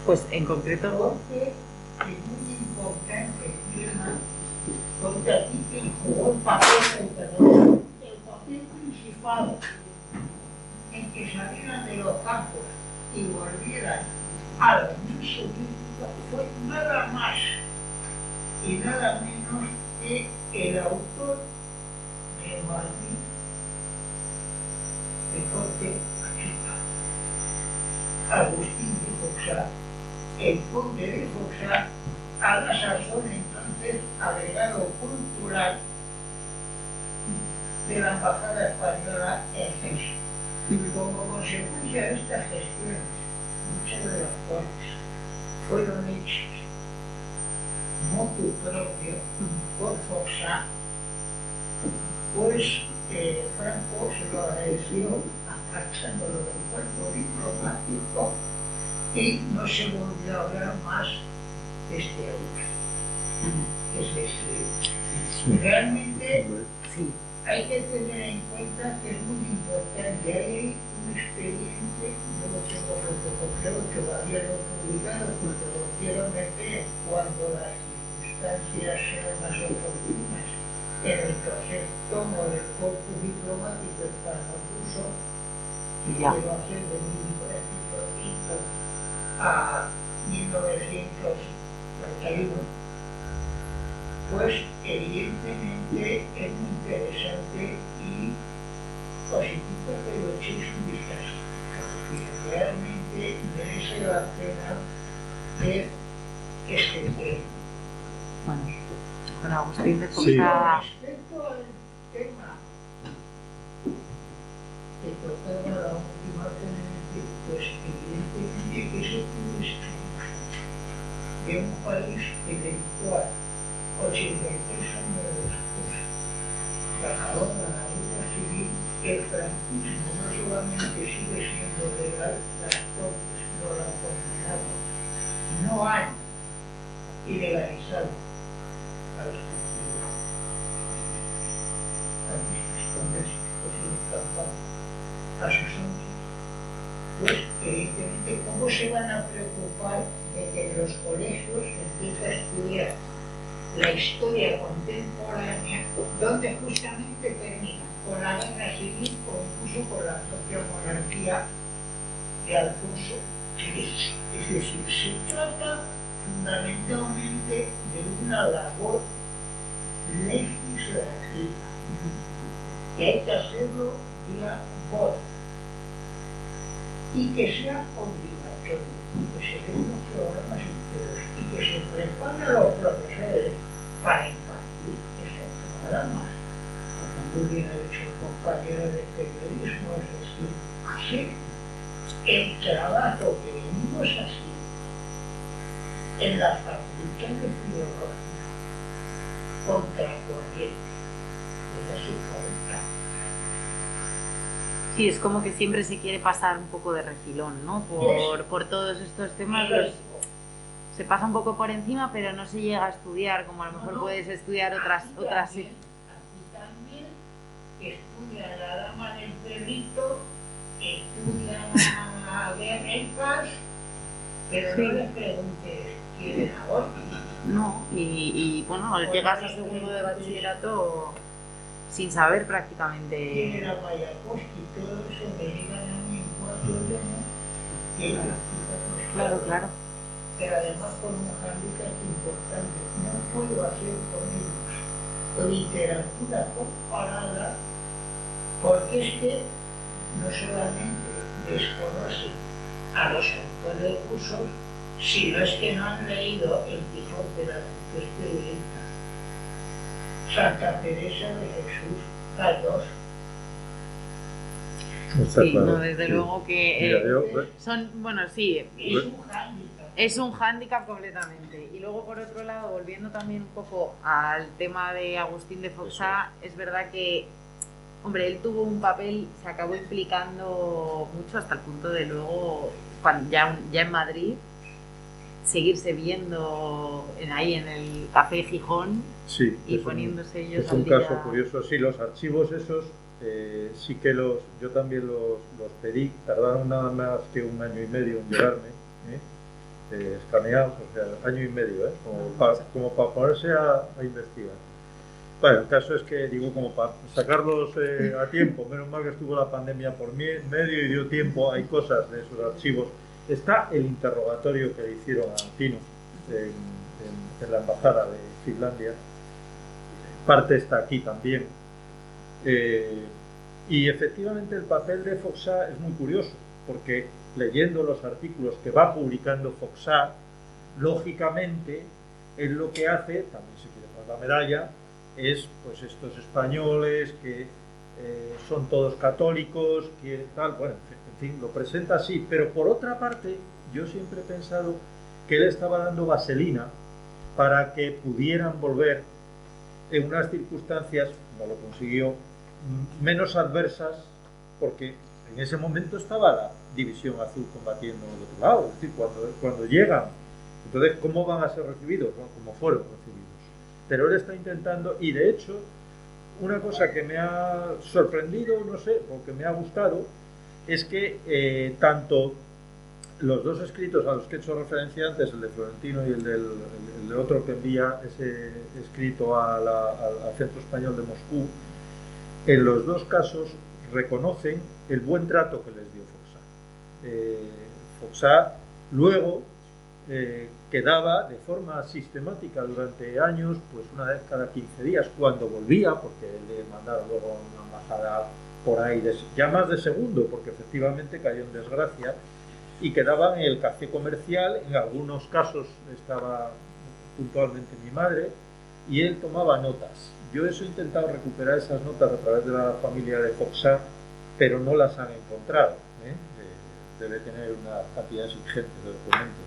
C: Pues en concreto...
E: Porque es muy importante el tema, porque aquí jugó el papel principal en que salieran de los campos y volvieran a la Unión Soviética fue nada más y nada menos que el autor de Malvin, de corte Agustín de Foxá, el conde de Foxá, a la sazón entonces agregado cultural de la Embajada Española en Fes. Como consecuencia de estas gestiones, muchas de las cuales fueron hechas motu propio por Foxá, pues Franco se lo agradeció apartándolo del cuerpo diplomático y no se volvió a hablar más de este autor. Es decir, realmente hay que tener en cuenta que es muy importante. Hay un expediente, yo lo tengo fotocopiado, todavía no publicado, porque lo quiero meter cuando las circunstancias sean más oportunas en el tercer tomo del corpus diplomático hispano-ruso, que quiero hacer de 1905 a 1931, pues evidentemente es muy interesante y os invito a que lo echéis un vistazo, porque realmente merece la pena ver este tema.
C: Bueno, con Agustín de Foxá.
E: Respecto al tema te tocaba la última ponencia, pues evidentemente que se pudo escribir de un país en el cual 83 años después de acabar la guerra civil, el franquismo no solamente sigue siendo legal, las Cortes no lo han condenado, no han ilegalizado a los testigos, a mis esconderse, a sus hombres. Pues evidentemente, ¿cómo se van a preocupar de que en los colegios se empiece a estudiar la historia contemporánea, donde justamente termina con la guerra civil o incluso con la propia monarquía de Alfonso XIII? Es decir, se trata fundamentalmente de una labor legislativa y hay que hacerlo vía voz y que sea obligatorio, que se den los programas enteros y que se preparen a los profesores para impartir esa nada más. Como muy bien ha dicho el compañero de periodismo, es decir, sí, el trabajo que venimos haciendo en la Facultad de Filología contracorriente desde hace 40 años.
C: Sí, es como que siempre se quiere pasar un poco de refilón, ¿no? Por todos estos temas se pasa un poco por encima, pero no se llega a estudiar como a lo mejor puedes estudiar otras.
E: Aquí también estudia la dama del perrito, estudia a Guerreras, pero no les preguntes quieren aborto.
C: No, y bueno, llegas a segundo de bachillerato sin saber prácticamente.
E: ¿Quién era Mayakovsky? Todo eso me digan a mí en 4 años que era
C: Claro.
E: Pero además con un hándicap importante, no puedo hacer con ellos literatura comparada, porque es que no solamente desconocen a los autores rusos, sino es que no han leído El Quijote de la Expedienta, Santa Teresa de Jesús, las dos.
C: Sí, no, desde luego que son, bueno, sí,
E: Es un hándicap.
C: es un hándicap completamente. Y luego, por otro lado, volviendo también un poco al tema de Agustín de Foxá, es verdad que, hombre, él tuvo un papel, se acabó implicando mucho hasta el punto de luego, ya en Madrid, seguirse viendo ahí en el Café Gijón,
B: Sí,
C: y poniéndose ellos
B: es un
C: al día.
B: caso curioso. Sí, los archivos esos sí que yo también los pedí, tardaron nada más que 1 año y medio en llegarme, escaneados, o sea, 1 año y medio, como para ponerse a investigar. Bueno, el caso es que, digo, como para sacarlos a tiempo, menos mal que estuvo la pandemia por medio y dio tiempo, hay cosas de esos archivos. Está el interrogatorio que le hicieron a Tino en la embajada de Finlandia, parte está aquí también. Y efectivamente el papel de Foxá es muy curioso, porque leyendo los artículos que va publicando Foxá, lógicamente él lo que hace, también se quiere poner la medalla, es pues estos españoles que son todos católicos, que tal, bueno, en fin, lo presenta así, pero por otra parte yo siempre he pensado que él estaba dando vaselina para que pudieran volver en unas circunstancias, no lo consiguió, menos adversas, porque en ese momento estaba la División Azul combatiendo al otro lado, es decir, cuando llegan, entonces ¿cómo van a ser recibidos? Bueno, como fueron recibidos. Pero él está intentando, y de hecho, una cosa que me ha sorprendido, no sé, o que me ha gustado, es que tanto los dos escritos a los que he hecho referencia antes, el de Florentino y el de otro que envía ese escrito al Centro Español de Moscú, en los dos casos reconocen el buen trato que les dio Foxá. Foxá luego quedaba de forma sistemática durante años, pues una vez cada 15 días, cuando volvía, porque le mandaron luego una embajada por ahí, ya más de segundo, porque efectivamente cayó en desgracia, y quedaba en el café comercial. En algunos casos estaba puntualmente mi madre, y él tomaba notas. Yo he intentado recuperar esas notas a través de la familia de Foxá, pero no las han encontrado. Debe tener una cantidad ingente de documentos.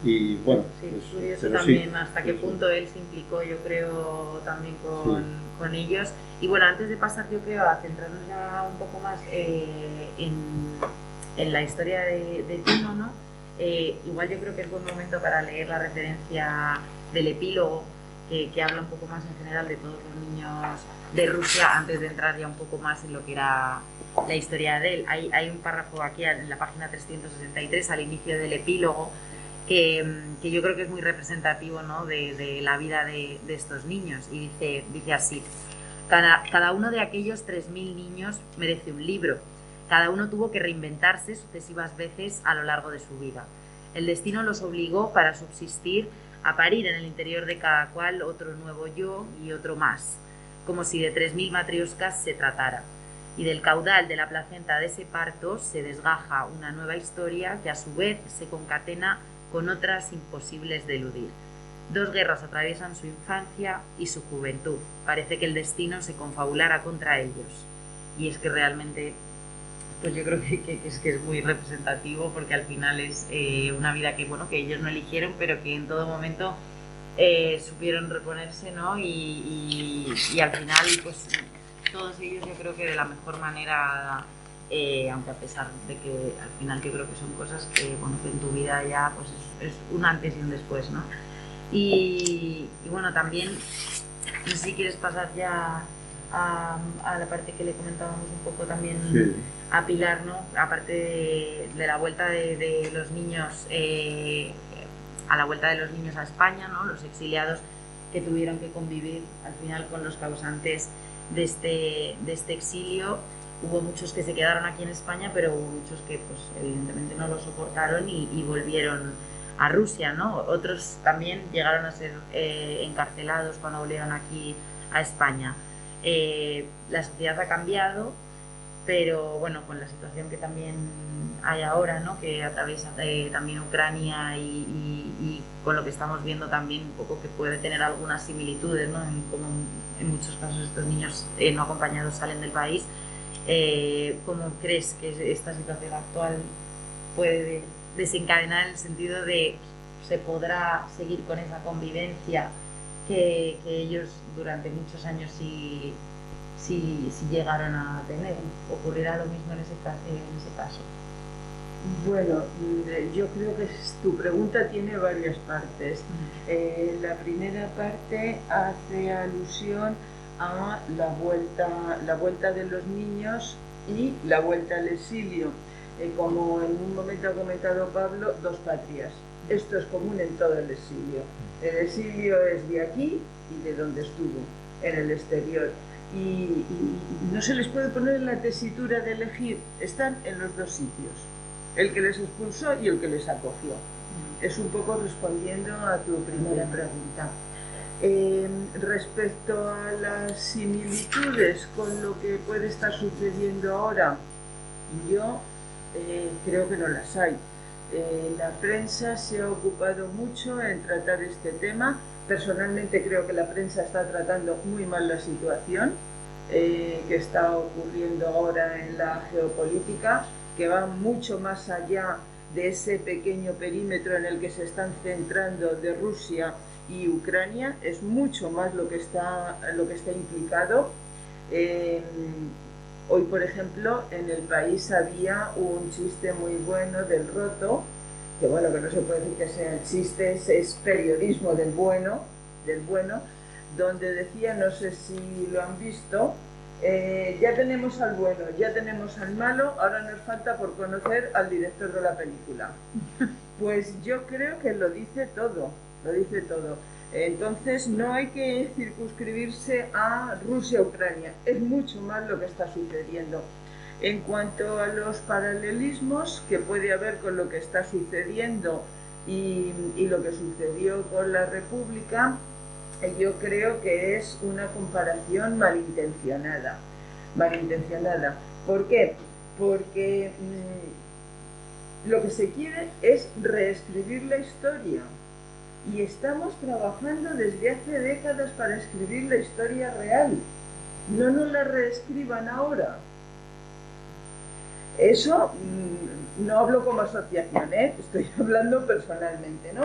B: Y bueno,
C: Sí,
B: pues,
C: curioso
B: pero
C: también
B: sí,
C: hasta qué
B: sí,
C: punto él se implicó, yo creo, también con,
B: Sí.
C: con ellos. Y bueno, antes de pasar, yo creo, a centrarnos ya un poco más en la historia de Tino, ¿no? Igual yo creo que es buen momento para leer la referencia del epílogo, que habla un poco más en general de todos los niños de Rusia, antes de entrar ya un poco más en lo que era la historia de él. Hay un párrafo aquí en la página 363, al inicio del epílogo, que yo creo que es muy representativo, ¿no?, de la vida de estos niños. Y dice así: cada uno de aquellos 3.000 niños merece un libro. Cada uno tuvo que reinventarse sucesivas veces a lo largo de su vida. El destino los obligó, para subsistir, a parir en el interior de cada cual otro nuevo yo y otro más, como si de 3.000 matrioscas se tratara. Y del caudal de la placenta de ese parto se desgaja una nueva historia que a su vez se concatena con otras imposibles de eludir. Dos guerras atraviesan su infancia y su juventud. Parece que el destino se confabulara contra ellos. Y es que realmente, pues yo creo que es muy representativo, porque al final es una vida que, bueno, que ellos no eligieron, pero que en todo momento supieron reponerse, ¿no? Y al final, pues todos ellos, yo creo que de la mejor manera, aunque a pesar de que al final yo creo que son cosas que, bueno, que en tu vida ya pues es un antes y un después, ¿no? Y bueno, también, no sé si quieres pasar ya a la parte que le comentábamos un poco también,
B: Sí.
C: a Pilar, ¿no? Aparte de la vuelta de los niños, a la vuelta de los niños a España, ¿no? Los exiliados que tuvieron que convivir al final con los causantes de este exilio. Hubo muchos que se quedaron aquí en España, pero hubo muchos que, pues, evidentemente no lo soportaron y volvieron a Rusia, ¿no? Otros también llegaron a ser encarcelados cuando volvieron aquí a España. La sociedad ha cambiado, pero bueno, con la situación que también hay ahora, ¿no?, que atraviesa también Ucrania y con lo que estamos viendo también un poco, que puede tener algunas similitudes, ¿no?, en cómo en muchos casos estos niños no acompañados salen del país. ¿Cómo crees que esta situación actual puede desencadenar, en el sentido de se podrá seguir con esa convivencia que ellos durante muchos años sí llegaron a tener? ¿Ocurrirá lo mismo en ese caso?
D: Bueno, yo creo que tu pregunta tiene varias partes. La primera parte hace alusión a la vuelta de los niños y la vuelta al exilio. Como en un momento ha comentado Pablo, dos patrias. Esto es común en todo el exilio. El exilio es de aquí y de donde estuvo, en el exterior. Y no se les puede poner en la tesitura de elegir. Están en los dos sitios, el que les expulsó y el que les acogió. Es un poco respondiendo a tu primera pregunta. Respecto a las similitudes con lo que puede estar sucediendo ahora, yo creo que no las hay. La prensa se ha ocupado mucho en tratar este tema. Personalmente creo que la prensa está tratando muy mal la situación que está ocurriendo ahora en la geopolítica, que va mucho más allá de ese pequeño perímetro en el que se están centrando de Rusia y Ucrania. Es mucho más lo que está implicado. Hoy, por ejemplo, en El País había un chiste muy bueno del Roto, que bueno, que no se puede decir que sea chiste, es periodismo del bueno, donde decía, no sé si lo han visto, ya tenemos al bueno, ya tenemos al malo, ahora nos falta por conocer al director de la película. Pues yo creo que lo dice todo. Entonces no hay que circunscribirse a Rusia-Ucrania, es mucho más lo que está sucediendo. En cuanto a los paralelismos que puede haber con lo que está sucediendo y lo que sucedió con la República, yo creo que es una comparación malintencionada. ¿Por qué? Porque lo que se quiere es reescribir la historia. Y estamos trabajando desde hace décadas para escribir la historia real. No nos la reescriban ahora. Eso no hablo como asociación, estoy hablando personalmente, ¿no?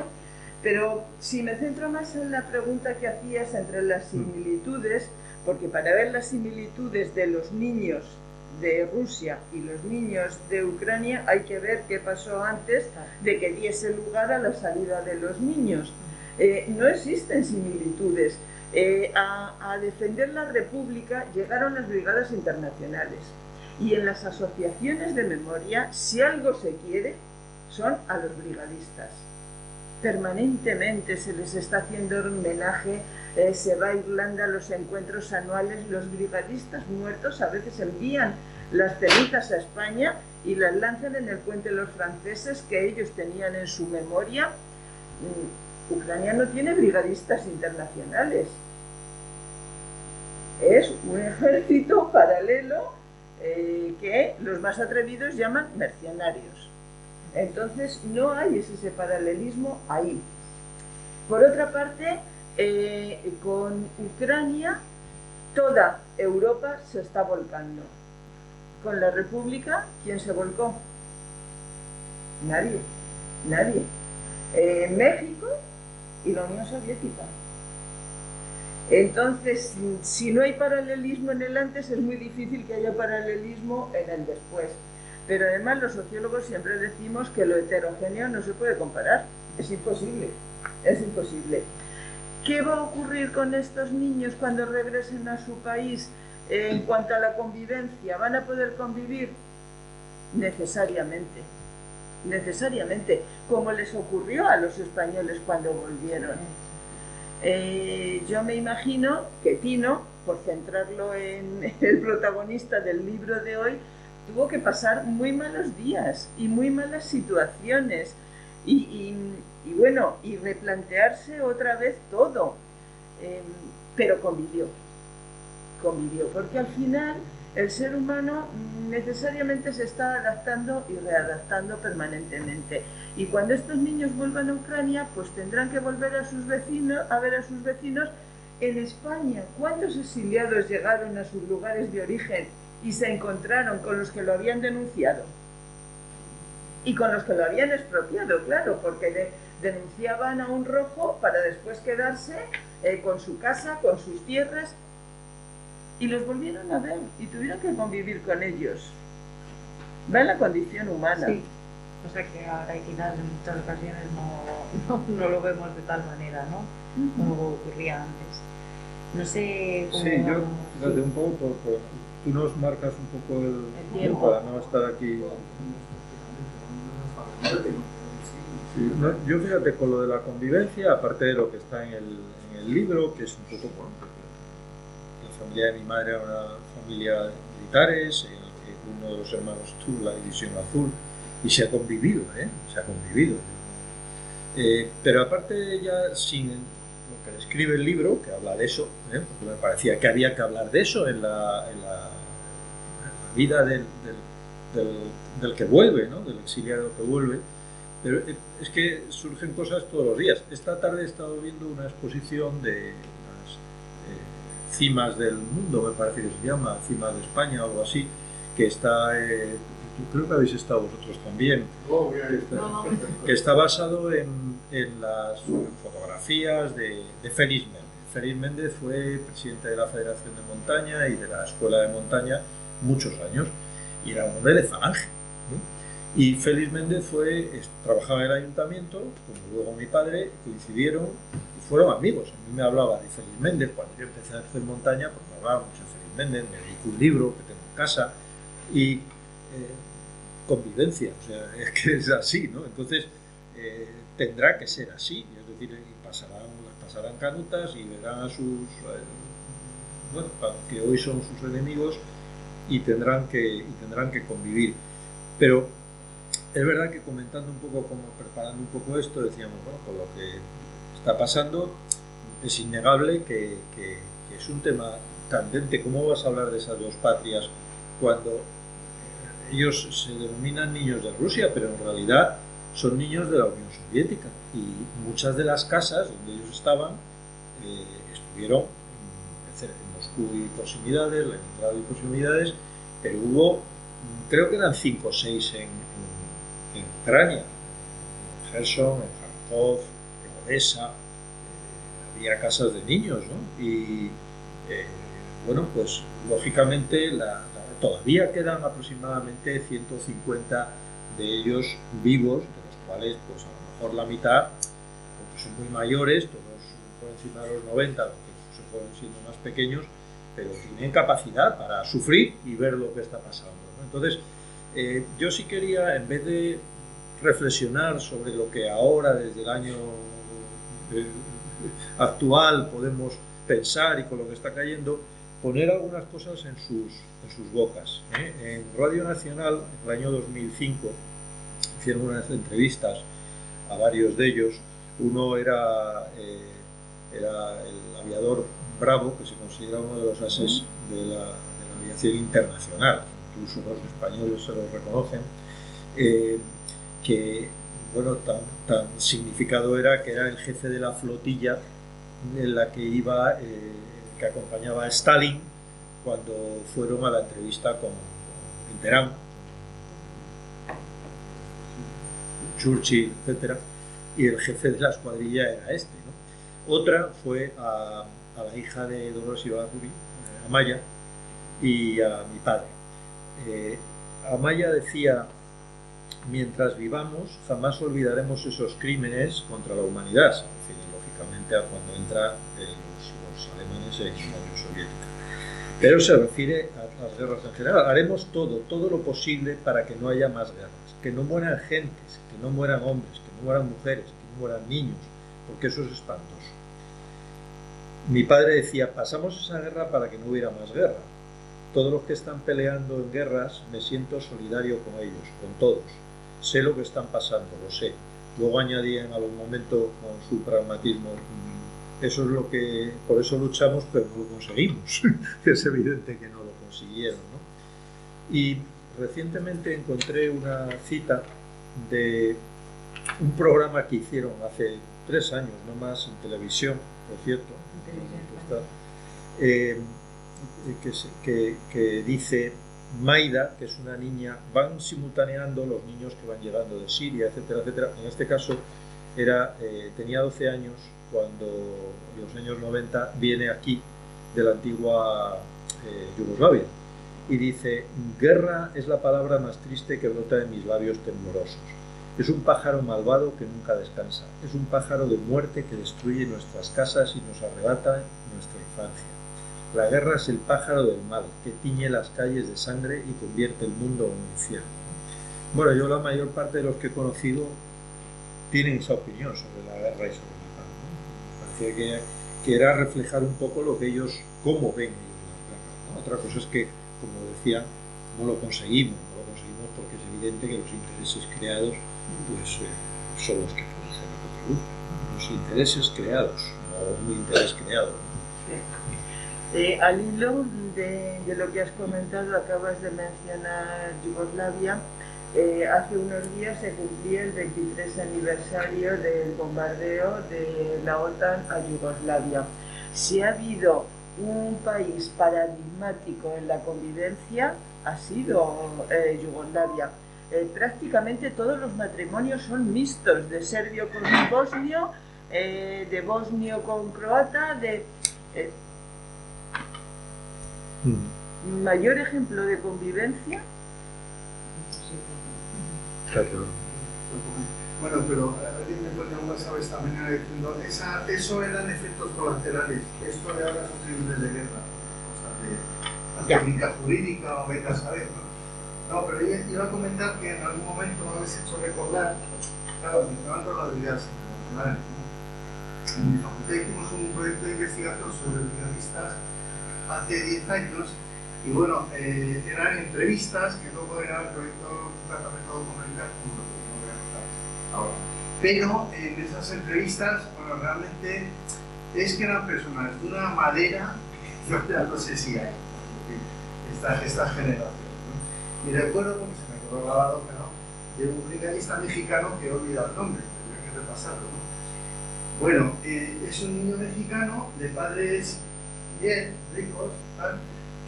D: Pero si me centro más en la pregunta que hacías entre las similitudes, porque para ver las similitudes de los niños de Rusia y los niños de Ucrania hay que ver qué pasó antes de que diese lugar a la salida de los niños. No existen similitudes. A defender la República llegaron las brigadas internacionales y en las asociaciones de memoria, si algo se quiere, son a los brigadistas. Permanentemente se les está haciendo homenaje, se va a Irlanda a los encuentros anuales, los brigadistas muertos a veces envían las cenizas a España y las lanzan en el puente de los franceses que ellos tenían en su memoria. Ucrania no tiene brigadistas internacionales, es un ejército paralelo que los más atrevidos llaman mercenarios. Entonces no hay ese paralelismo ahí. Por otra parte, con Ucrania toda Europa se está volcando. Con la República, ¿quién se volcó? Nadie, nadie. México y la Unión Soviética. Entonces, si no hay paralelismo en el antes, es muy difícil que haya paralelismo en el después. Pero además los sociólogos siempre decimos que lo heterogéneo no se puede comparar. Es imposible, es imposible. ¿Qué va a ocurrir con estos niños cuando regresen a su país en cuanto a la convivencia? ¿Van a poder convivir? Necesariamente, necesariamente, como les ocurrió a los españoles cuando volvieron. Yo me imagino que Tino, por centrarlo en el protagonista del libro de hoy, tuvo que pasar muy malos días y muy malas situaciones y bueno, y replantearse otra vez todo, pero convivió, porque al final el ser humano necesariamente se está adaptando y readaptando permanentemente. Y cuando estos niños vuelvan a Ucrania, pues tendrán que volver a sus vecinos, a ver a sus vecinos en España. ¿Cuántos exiliados llegaron a sus lugares de origen y se encontraron con los que lo habían denunciado? Y con los que lo habían expropiado, claro, porque denunciaban a un rojo para después quedarse con su casa, con sus tierras, y los volvieron a ver y tuvieron que convivir con ellos. Va en la condición humana.
C: Sí. O sea que ahora quizás en muchas ocasiones no lo vemos de tal manera, ¿no? Como ocurría antes. No sé cómo...
B: Sí, yo, fíjate, un poco, tú nos marcas un poco el tiempo para no estar aquí. Sí, no, yo fíjate, con lo de la convivencia, aparte de lo que está en el libro, que es un poco, bueno, la familia de mi madre era una familia de militares, en el que uno de los hermanos tuvo la división azul, y se ha convivido, se ha convivido. Pero aparte ya sin lo que describe el libro, que habla de eso, porque me parecía que había que hablar de eso en la vida del que vuelve, ¿no? Del exiliado que vuelve. Pero es que surgen cosas todos los días. Esta tarde he estado viendo una exposición de las cimas del mundo, me parece que se llama, cimas de España o algo así, que está... creo que habéis estado vosotros también, que está basado en las fotografías de Félix Méndez. Félix Méndez fue presidente de la Federación de Montaña y de la Escuela de Montaña muchos años, y era un hombre de falange, ¿no? Y Félix Méndez trabajaba en el ayuntamiento, como luego mi padre, coincidieron y fueron amigos. A mí me hablaba de Félix Méndez cuando yo empecé a hacer montaña, porque me hablaba mucho de Félix Méndez, me dedico un libro que tengo en casa, y convivencia, o sea, es que es así, ¿no? Entonces tendrá que ser así, es decir, pasarán canutas y verán a sus bueno, que hoy son sus enemigos y tendrán que convivir. Pero es verdad que comentando un poco, como preparando un poco esto, decíamos, bueno, con lo que está pasando es innegable que es un tema candente. ¿Cómo vas a hablar de esas dos patrias cuando ellos se denominan niños de Rusia, pero en realidad son niños de la Unión Soviética? Y muchas de las casas donde ellos estaban estuvieron en Moscú y proximidades, Leningrado y proximidades, pero hubo creo que eran 5 o 6 en Ucrania, en Gerson, en Kharkov, en Odessa, había casas de niños, ¿no? Y bueno, pues lógicamente todavía quedan aproximadamente 150 de ellos vivos, de los cuales pues a lo mejor la mitad porque son muy mayores, todos por encima de los 90, aunque se fueron siendo más pequeños, pero tienen capacidad para sufrir y ver lo que está pasando, ¿no? Entonces, yo sí quería, en vez de reflexionar sobre lo que ahora, desde el año actual, podemos pensar y con lo que está cayendo, poner algunas cosas en sus bocas, ¿eh? En Radio Nacional, en el año 2005, hicieron unas entrevistas a varios de ellos. Uno era el aviador Bravo, que se considera uno de los ases de la aviación internacional, incluso los españoles se lo reconocen, que bueno, tan significado era que era el jefe de la flotilla en la que iba, que acompañaba a Stalin cuando fueron a la entrevista con Mitterrand, Churchill, etc. Y el jefe de la escuadrilla era este, ¿no? Otra fue a la hija de Dolores Ibárruri, Amaya, y a mi padre. Amaya decía: mientras vivamos, jamás olvidaremos esos crímenes contra la humanidad. Se refiere lógicamente a cuando entran los alemanes en la Unión Soviética. Pero se refiere a las guerras en general. Haremos todo lo posible para que no haya más guerras, que no mueran gentes, que no mueran hombres, que no mueran mujeres, que no mueran niños, porque eso es espantoso. Mi padre decía: pasamos esa guerra para que no hubiera más guerra. Todos los que están peleando en guerras, me siento solidario con ellos, con todos. Sé lo que están pasando, lo sé. Luego añadía en algún momento con su pragmatismo: eso es lo que, por eso luchamos, pero no lo conseguimos. Es evidente que no lo consiguieron, ¿no? Y recientemente encontré una cita de un programa que hicieron hace 3 años, no más, en televisión, por cierto, que dice: Maida, que es una niña, van simultaneando los niños que van llegando de Siria, etcétera, etcétera. En este caso tenía 12 años cuando, en los años 90, viene aquí de la antigua Yugoslavia y dice: guerra es la palabra más triste que brota de mis labios temblorosos. Es un pájaro malvado que nunca descansa. Es un pájaro de muerte que destruye nuestras casas y nos arrebata nuestra infancia. La guerra es el pájaro del mal que tiñe las calles de sangre y convierte el mundo en un infierno. Bueno, yo la mayor parte de los que he conocido tienen esa opinión sobre la guerra y sobre la paz, ¿no? Me parecía que era reflejar un poco lo que ellos, cómo ven ellos la guerra, ¿no? Otra cosa es que, como decía, no lo conseguimos porque es evidente que los intereses creados pues son los que producen lo que producen. Los intereses creados, no un interés creado.
D: Sí. Al hilo de lo que has comentado, acabas de mencionar Yugoslavia. Hace unos días se cumplía el 23 aniversario del bombardeo de la OTAN a Yugoslavia. Si ha habido un país paradigmático en la convivencia, ha sido Yugoslavia. Prácticamente todos los matrimonios son mixtos, de serbio con bosnio, de bosnio con croata, mayor ejemplo de convivencia.
A: Bueno, pero alguien me pone un WhatsApp esta mañana diciendo: eso eran efectos colaterales, esto de ahora son crímenes de guerra, o sea, de técnica jurídica o vete a saber, ¿no? No, pero yo iba a comentar que en algún momento me habéis hecho recordar, claro, me levanto la habilidad internacional, ¿no? En mi facultad hicimos un proyecto de investigación sobre brigadistas hace 10 años, y bueno, eran entrevistas que luego era el proyecto de tratamiento documental, como lo que no voy a contar ahora. Pero en esas entrevistas, bueno, realmente es que eran personas de una madera que yo ya no sé si hay, estas generaciones. Y recuerdo, porque se me quedó grabado, ¿no?, de un brigadista mexicano que he olvidado el nombre, tendría que repasarlo, ¿no? Bueno, es un niño mexicano de padres bien ricos, tal,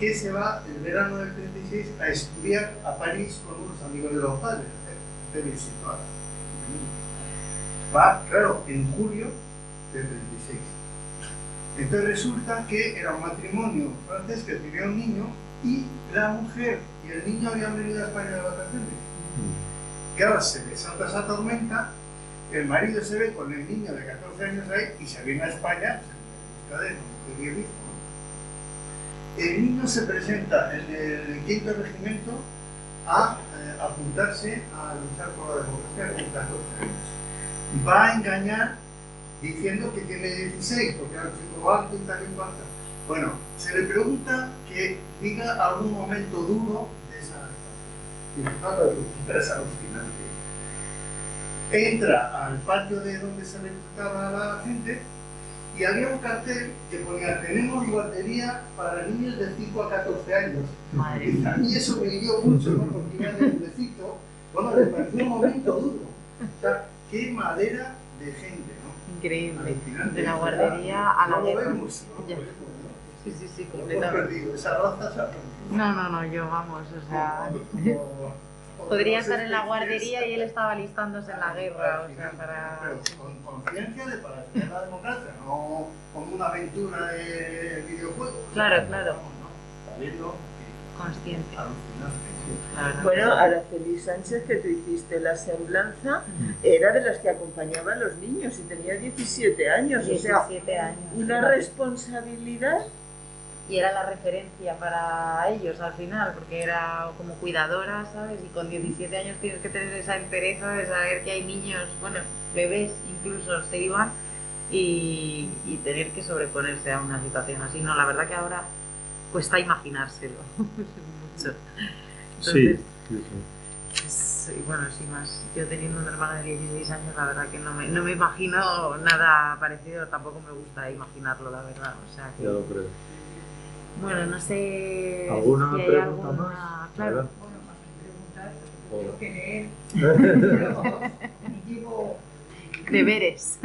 A: que se va el verano del 36 a estudiar a París con unos amigos de los padres, de visita. Va, claro, en julio del 36. Entonces resulta que era un matrimonio francés que tenía un niño y la mujer y el niño habían venido a España de vacaciones. Que ahora se desata esa tormenta, el marido se ve con el niño de 14 años ahí y se viene a España, en busca de un hijo. El niño se presenta en el 5º regimiento a apuntarse a luchar por la democracia con 14 años. Va a engañar diciendo que tiene 16, porque era un chico alto y tal y cual. Bueno, se le pregunta que diga algún momento duro de esa y es alucinante. Entra al patio de donde se reclutaba a la gente y había un cartel que ponía: tenemos guardería para niños de 5 a 14 años.
C: Madre
A: Y a mí eso me hirió mucho, ¿no? Porque iba de hombrecito. Bueno, me pareció un momento duro. O sea, qué madera de gente, ¿no?
C: Increíble.
A: Alucinante.
C: De la guardería a la
A: no lo
C: guerra.
A: vemos, ¿no?
C: Ya.
A: Lo vemos, ¿no?
C: Sí, sí, sí,
A: Lo hemos
C: completamente.
A: perdido, esa raza se ha perdido.
C: No, yo vamos, o sea... Podría estar en la guardería y él estaba alistándose en la guerra, o sea, para...
A: Pero con conciencia de para defender la democracia, no como una aventura de videojuego.
C: Claro, claro.
A: Sabiendo
C: Consciente.
A: alucinante.
C: La verdad.
D: Bueno, Araceli Sánchez, que tú hiciste la semblanza, era de las que acompañaba a los niños y tenía 17 años, o sea,
C: 17 años.
D: una responsabilidad.
C: Y era la referencia para ellos al final, porque era como cuidadora, ¿sabes? Y con 17 años tienes que tener esa entereza de saber que hay niños, bueno, bebés incluso se iban, y tener que sobreponerse a una situación así. No, la verdad que ahora cuesta imaginárselo mucho.
B: Sí,
C: Entonces, y bueno, sin más, yo teniendo una hermana de 16 años, la verdad que no me imagino nada parecido, tampoco me gusta imaginarlo, la verdad. O sea que...
B: ya lo creo.
C: Bueno, no sé
B: ¿Alguna
C: si hay
B: pregunta
C: alguna...
B: más?
C: Claro.
E: Bueno, más que preguntar, porque tengo que leer, pero llevo...
C: Deberes.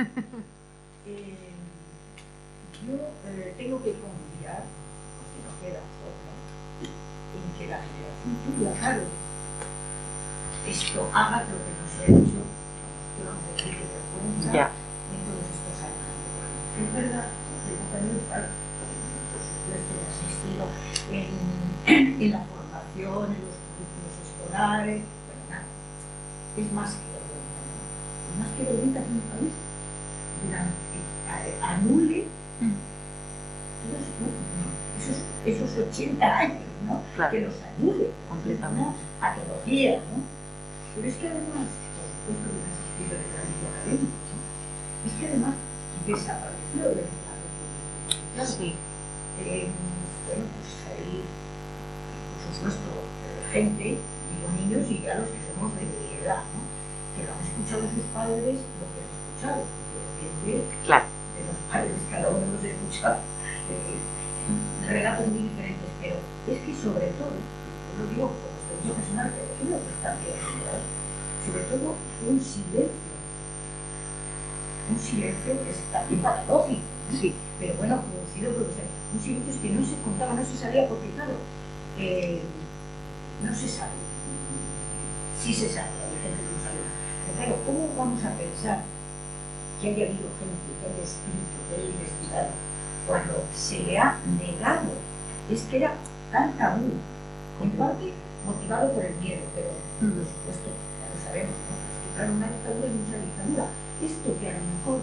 E: Yo tengo que confiar, porque no queda otra, en que la generación tuya, claro, esto haga lo que no se ha hecho, que vamos a decir que vergüenza
C: Ya.
E: en todos estos años. Es verdad, que también, claro, por supuesto, he asistido en la formación, en los currículos escolares, bueno, nada, es más que vergüenza, ¿no? Es más que vergüenza que un país anule esos 80 años, ¿no?
C: Claro.
E: Que los anule,
C: Completamente.
E: ¿no? Patología, ¿no? Pero es que además, por supuesto que no ha existido el tránsito académico, ¿no? Es que además desapareció del Estado. Claro,
C: Sí.
E: bueno, pues hay, por supuesto, gente, digo niños y ya los que somos de mi edad, ¿no? Que lo han escuchado sus padres, lo que han escuchado, porque depende
C: Claro.
E: de los padres, cada uno los escucha relatos muy diferentes, pero es que sobre todo, yo lo digo como experiencia personal, pero es lo que está bien, sobre todo un silencio que es también paradójico, ¿no?
C: Sí.
E: Pero bueno, producido por un silencio que no se contaba, no se sabía, porque claro, no se sabe, sí se sabe, hay gente que no sabe, pero claro, ¿cómo vamos a pensar que haya habido gente que haya escrito, que haya investigado, cuando se le ha negado? Es que era tan tabú, en parte motivado por el miedo, pero por supuesto, ya lo sabemos, ¿no? Es que claro, una dictadura es mucha dictadura. Esto que a lo mejor,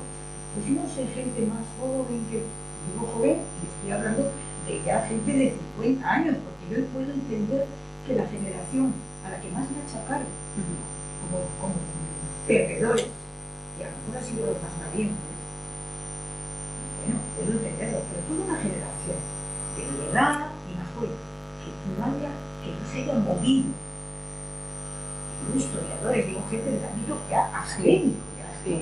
E: pues no sé, gente más joven, que digo joven, y estoy hablando de ya gente de 50 años, porque yo puedo entender que la generación a la que más me achacaron como perdedores, y a lo mejor ha sido los más valientes, bueno, puedo entenderlo, pero toda una generación de mi edad y más joven, que no se haya movido, digo historiadores, digo gente del ámbito ya académico, ya
C: Sí.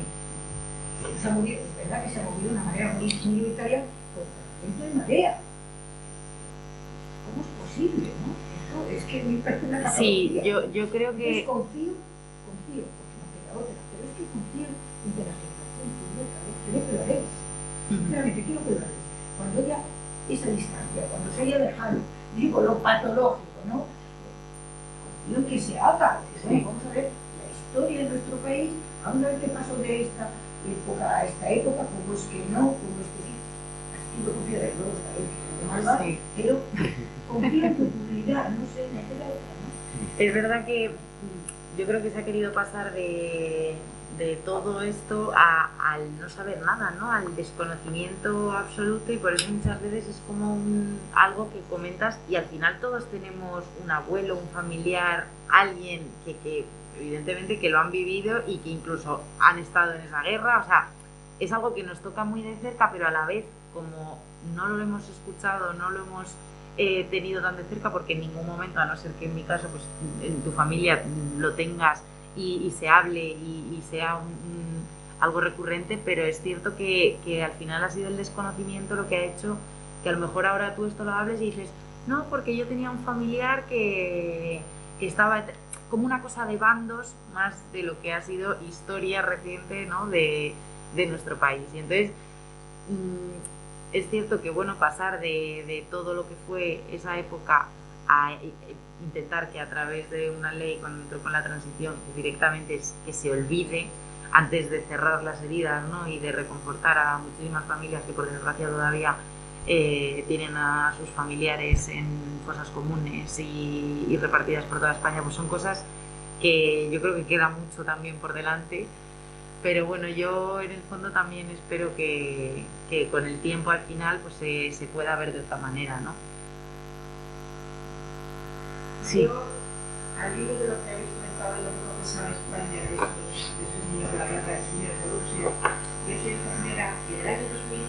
E: se ha movido, es verdad que se ha movido de una manera muy minoritaria por el movimiento de marea. ¿Cómo es posible, no? Esto es que me parece una
C: Sí,
E: patología.
C: yo creo
E: Entonces
C: que...
E: confío, porque no queda otra, pero es que confío en que la generación tuya, creo que lo haréis. Sinceramente, quiero que lo haréis. Cuando haya esa distancia, cuando se haya dejado de historia de nuestro país, a una vez que pasó de esta época a esta época, como es que no, como es que sí. Así yo confío de todo,
C: Sí.
E: pero confío en tu publicidad, no sé, me queda otra, ¿no?
C: Es verdad que yo creo que se ha querido pasar de todo esto al no saber nada, ¿no? Al desconocimiento absoluto, y por eso muchas veces es como algo que comentas y al final todos tenemos un abuelo, un familiar, alguien que evidentemente que lo han vivido y que incluso han estado en esa guerra, o sea, es algo que nos toca muy de cerca, pero a la vez como no lo hemos escuchado, no lo hemos tenido tan de cerca, porque en ningún momento, a no ser que en mi caso pues en tu familia lo tengas y se hable y sea algo recurrente, pero es cierto que al final ha sido el desconocimiento lo que ha hecho que a lo mejor ahora tú esto lo hables y dices, no, porque yo tenía un familiar que estaba como una cosa de bandos más de lo que ha sido historia reciente, ¿no? de nuestro país. Y entonces es cierto que bueno, pasar de todo lo que fue esa época a intentar que a través de una ley con la transición directamente que se olvide antes de cerrar las heridas, ¿no? Y de reconfortar a muchísimas familias que por desgracia todavía tienen a sus familiares en fosas comunes y repartidas por toda España, pues son cosas que yo creo que queda mucho también por delante. Pero bueno, yo en el fondo también espero que con el tiempo al final pues se pueda ver de otra manera, ¿no? Sí.
E: Yo, al hilo de lo que habéis comentado de lo que pasa en España, de esos niños de la guerra de Rusia, yo soy enfermera y en el año 2000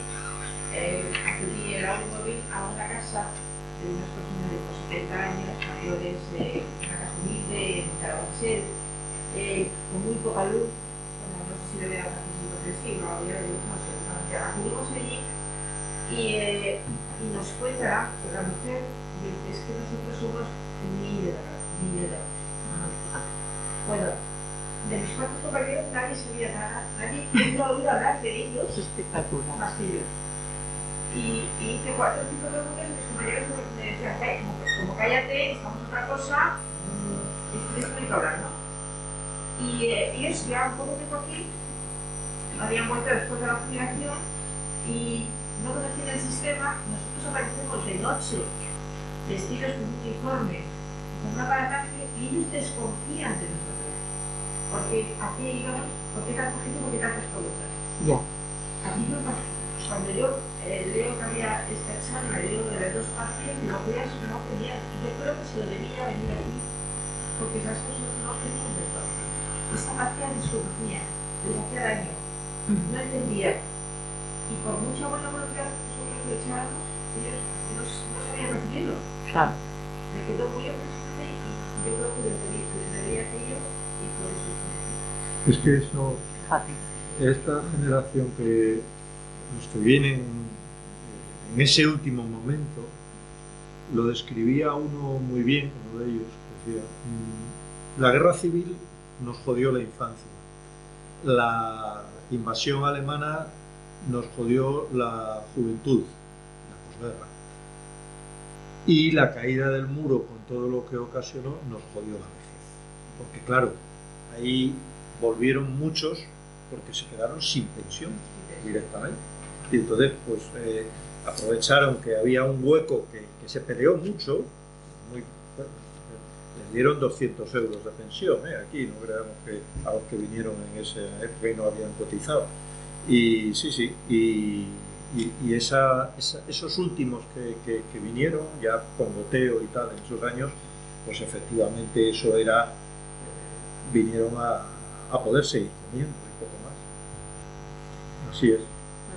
E: acudí el año móvil a una casa de unas personas de 70 años, mayores, una casa humilde, en Carabanchel, con muy poca luz. No sé si le veía un siglo, había no sé, acudimos allí y nos cuenta que la mujer dice, es que nosotros somos niños. Bueno, de mis cuatro compañeros nadie sabía nada, nadie no oído hablar de ellos,
C: Es espectacular.
E: más que yo. Y hice 4 o 5 preguntas y mis compañeros me decían, como cállate, estamos en otra cosa, esto no hay que hablar, ¿no? Y ellos llevaban poco tiempo aquí, habían vuelto después de la jubilación y no conocían el sistema. Nosotros aparecemos de noche, vestidos con un uniforme, con un aparataje, y ellos desconfían de nosotros. Porque aquí íbamos, ¿por qué tanta gente, por qué tantas preguntas?
C: Ya.
E: Aquí no pasa. Cuando yo leo que había esta charla, leo de las 2 partes, digo, no querían. Yo creo que se lo debía venir aquí, porque esas cosas no tenían de todo. Esta partida desconocía, les hacía daño, no entendía. Y por mucha buena voluntad que nosotros le echábamos, ellos no sabían recibirlo.
C: Claro.
E: Me quedó muy impresionante y yo creo que debería aquello y por eso.
B: Es que eso,
C: Fácil.
B: esta generación los que vienen en ese último momento, lo describía uno muy bien, uno de ellos, decía, la guerra civil nos jodió la infancia, la invasión alemana nos jodió la juventud, la posguerra, y la caída del muro con todo lo que ocasionó nos jodió la vejez, porque claro, ahí volvieron muchos porque se quedaron sin pensión directamente, y entonces pues aprovecharon que había un hueco que se peleó mucho, les dieron 200 euros de pensión, aquí no creamos que a los que vinieron en ese época y no habían cotizado, y sí, y esos últimos que vinieron ya con goteo y tal en esos años, pues efectivamente eso era, vinieron a poder seguir comiendo y poco más. Así es.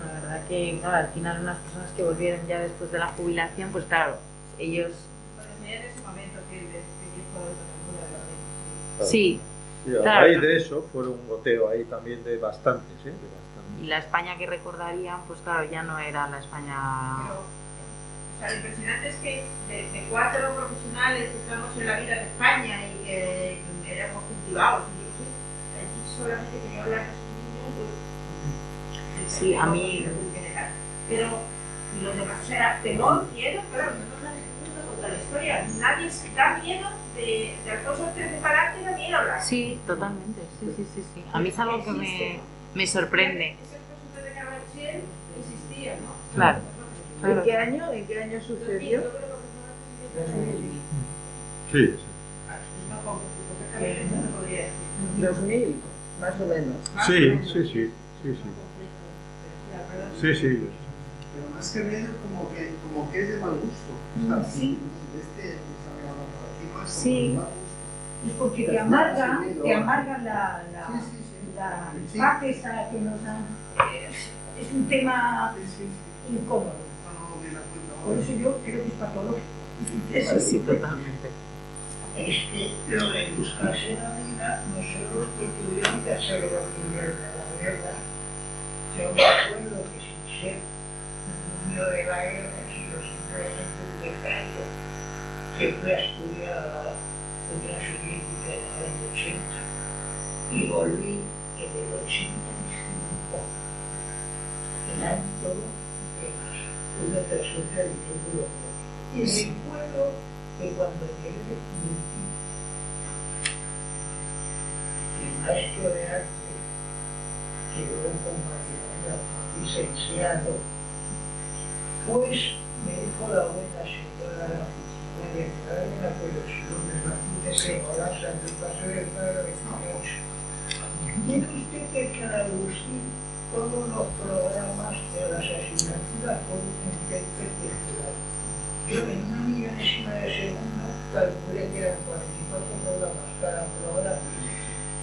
C: La verdad que claro, al final unas personas que volvieron ya después de la jubilación, pues claro, ellos...
E: En ese momento que dijo el
B: Claro.
C: Sí,
B: Y a
C: claro.
B: raíz de eso fueron un goteo ahí también de bastantes, de bastantes.
C: y la España que recordarían, pues claro, ya no era la España...
E: Pero, o sea, lo impresionante es que de 4 profesionales que estamos en la vida de España y que éramos cultivados, y solamente quería hablar de esos niños, pues,
C: Sí, a mí...
E: Pero los demás, o sea, temor, miedo, claro, no nos contar la historia. Nadie se da miedo de Alfonso XIII para adelante también habla.
C: Sí, totalmente, sí. A mí es algo que me sorprende.
E: Ese Alfonso XIII de Carabanchel existía, ¿no?
C: Claro.
D: ¿En qué año sucedió?
B: Sí, sí.
D: 2000, más o menos.
B: Sí.
A: Pero más que menos como que es de mal gusto. O sea,
E: Sí.
A: Sí.
E: Sí. Es porque te amarga la paz esa que nos dan. Es un tema incómodo. Por eso yo creo que es patológico.
C: Sí, totalmente.
E: Es que lo de buscarse la vida no solo que tuvieron que hacerlo primero de la guerra. Yo me acuerdo que sin ser un niño de la guerra, sino simplemente un becario que fue a estudiar a la Unión Soviética en el año 80 y volví en el 85. Eran todo temas, una persona diciendo y recuerdo que cuando llegué el maestro de arte, que luego compartiría licenciado, pues me dijo la buena señora María Magdalena, pero su nombre es Martínez Segolaza, del paso del Prado 28. Tiene usted que echar a lucir todos los programas de las asignaturas por un intérprete jurado. Yo en una millonésima de segundo calculé que eran 44 programas cada programa,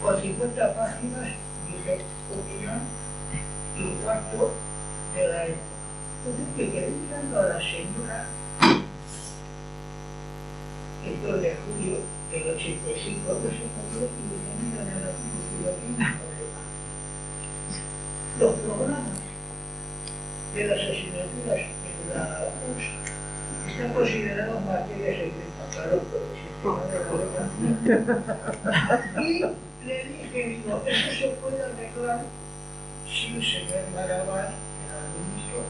E: con 50 páginas, dije, opinión y cuarto de la época. Entonces me quedé mirando a la señora el 2 de julio del 85, que se murió, y dije, mira, no tiene problema. Los programas de las asignaturas de la USA están considerados materias secretas, claro, pero si no de la beca. Y le dije, digo, eso se puede arreglar si el señor Marabal, el ministro,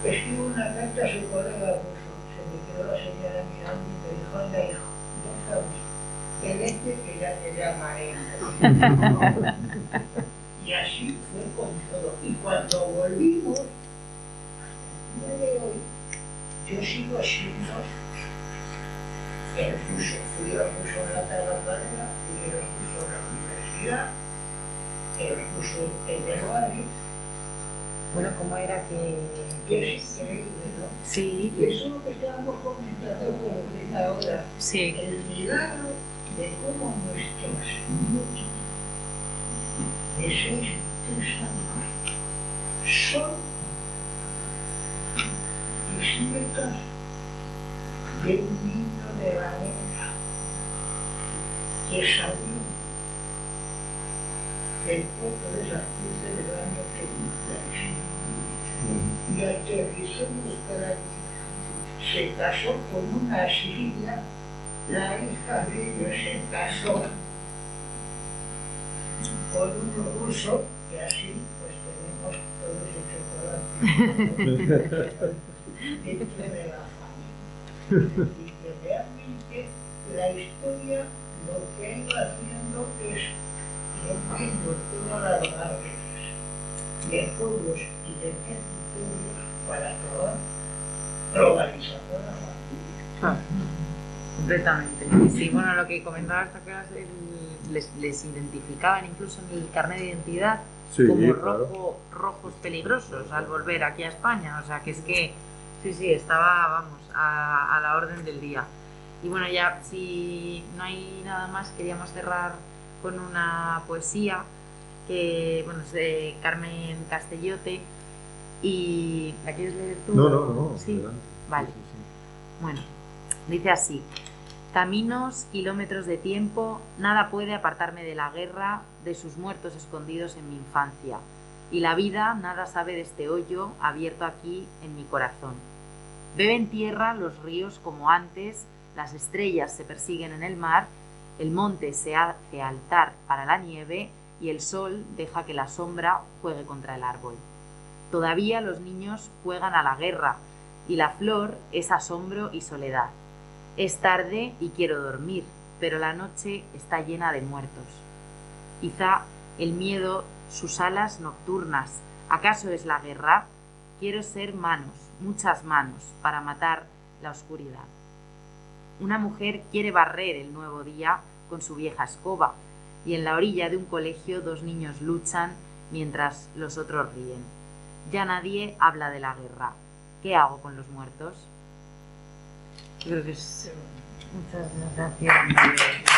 E: escribe una carta a su colega ruso. Se me quedó la señora mirando y me dijo, anda hijo, déjame, que ya te llamaré. Y así fue con todo. Y cuando volvimos, hasta el día de hoy, yo sigo siendo el ruso. Fui el ruso en la Tabacalera, fui el ruso en la universidad, el ruso en el barrio.
C: Bueno, ¿cómo era
E: Que es increíble, ¿no?
C: Sí.
E: Y eso es lo que estábamos comentando con ahora.
C: Sí.
E: El milagro de cómo nuestros niños de 6 3 años son bisnietos de un niño de la guerra que salió del puerto de San Luis del año 36 y aterrizó en Ucrania. Se casó con una siria, la hija de ellos se casó con un ruso, y así pues tenemos todo ese chocolate dentro de la familia. Y que realmente la historia lo que ha ido haciendo es rompiendo todas las barreras de pueblos y de territorios para acabar globalizando la familia.
C: Completamente. Sí, bueno, lo que comentaba hasta que les identificaban incluso en el carnet de identidad como rojos peligrosos al volver aquí a España. O sea, que es que sí, estaba, vamos, a la orden del día. Y bueno, ya si no hay nada más, queríamos cerrar con una poesía que, bueno, es de Carmen Castellote. ¿Y la quieres leer tú?
B: No.
C: Sí,
B: Adelante.
C: vale.
B: Sí.
C: Bueno, dice así: caminos, kilómetros de tiempo, nada puede apartarme de la guerra, de sus muertos escondidos en mi infancia. Y la vida nada sabe de este hoyo abierto aquí en mi corazón. Beben tierra los ríos como antes, las estrellas se persiguen en el mar, el monte se hace altar para la nieve y el sol deja que la sombra juegue contra el árbol. Todavía los niños juegan a la guerra y la flor es asombro y soledad. Es tarde y quiero dormir, pero la noche está llena de muertos. Quizá el miedo, sus alas nocturnas. ¿Acaso es la guerra? Quiero ser manos, muchas manos, para matar la oscuridad. Una mujer quiere barrer el nuevo día con su vieja escoba, y en la orilla de un colegio 2 niños luchan mientras los otros ríen. Ya nadie habla de la guerra. ¿Qué hago con los muertos? Creo que es... Muchas gracias.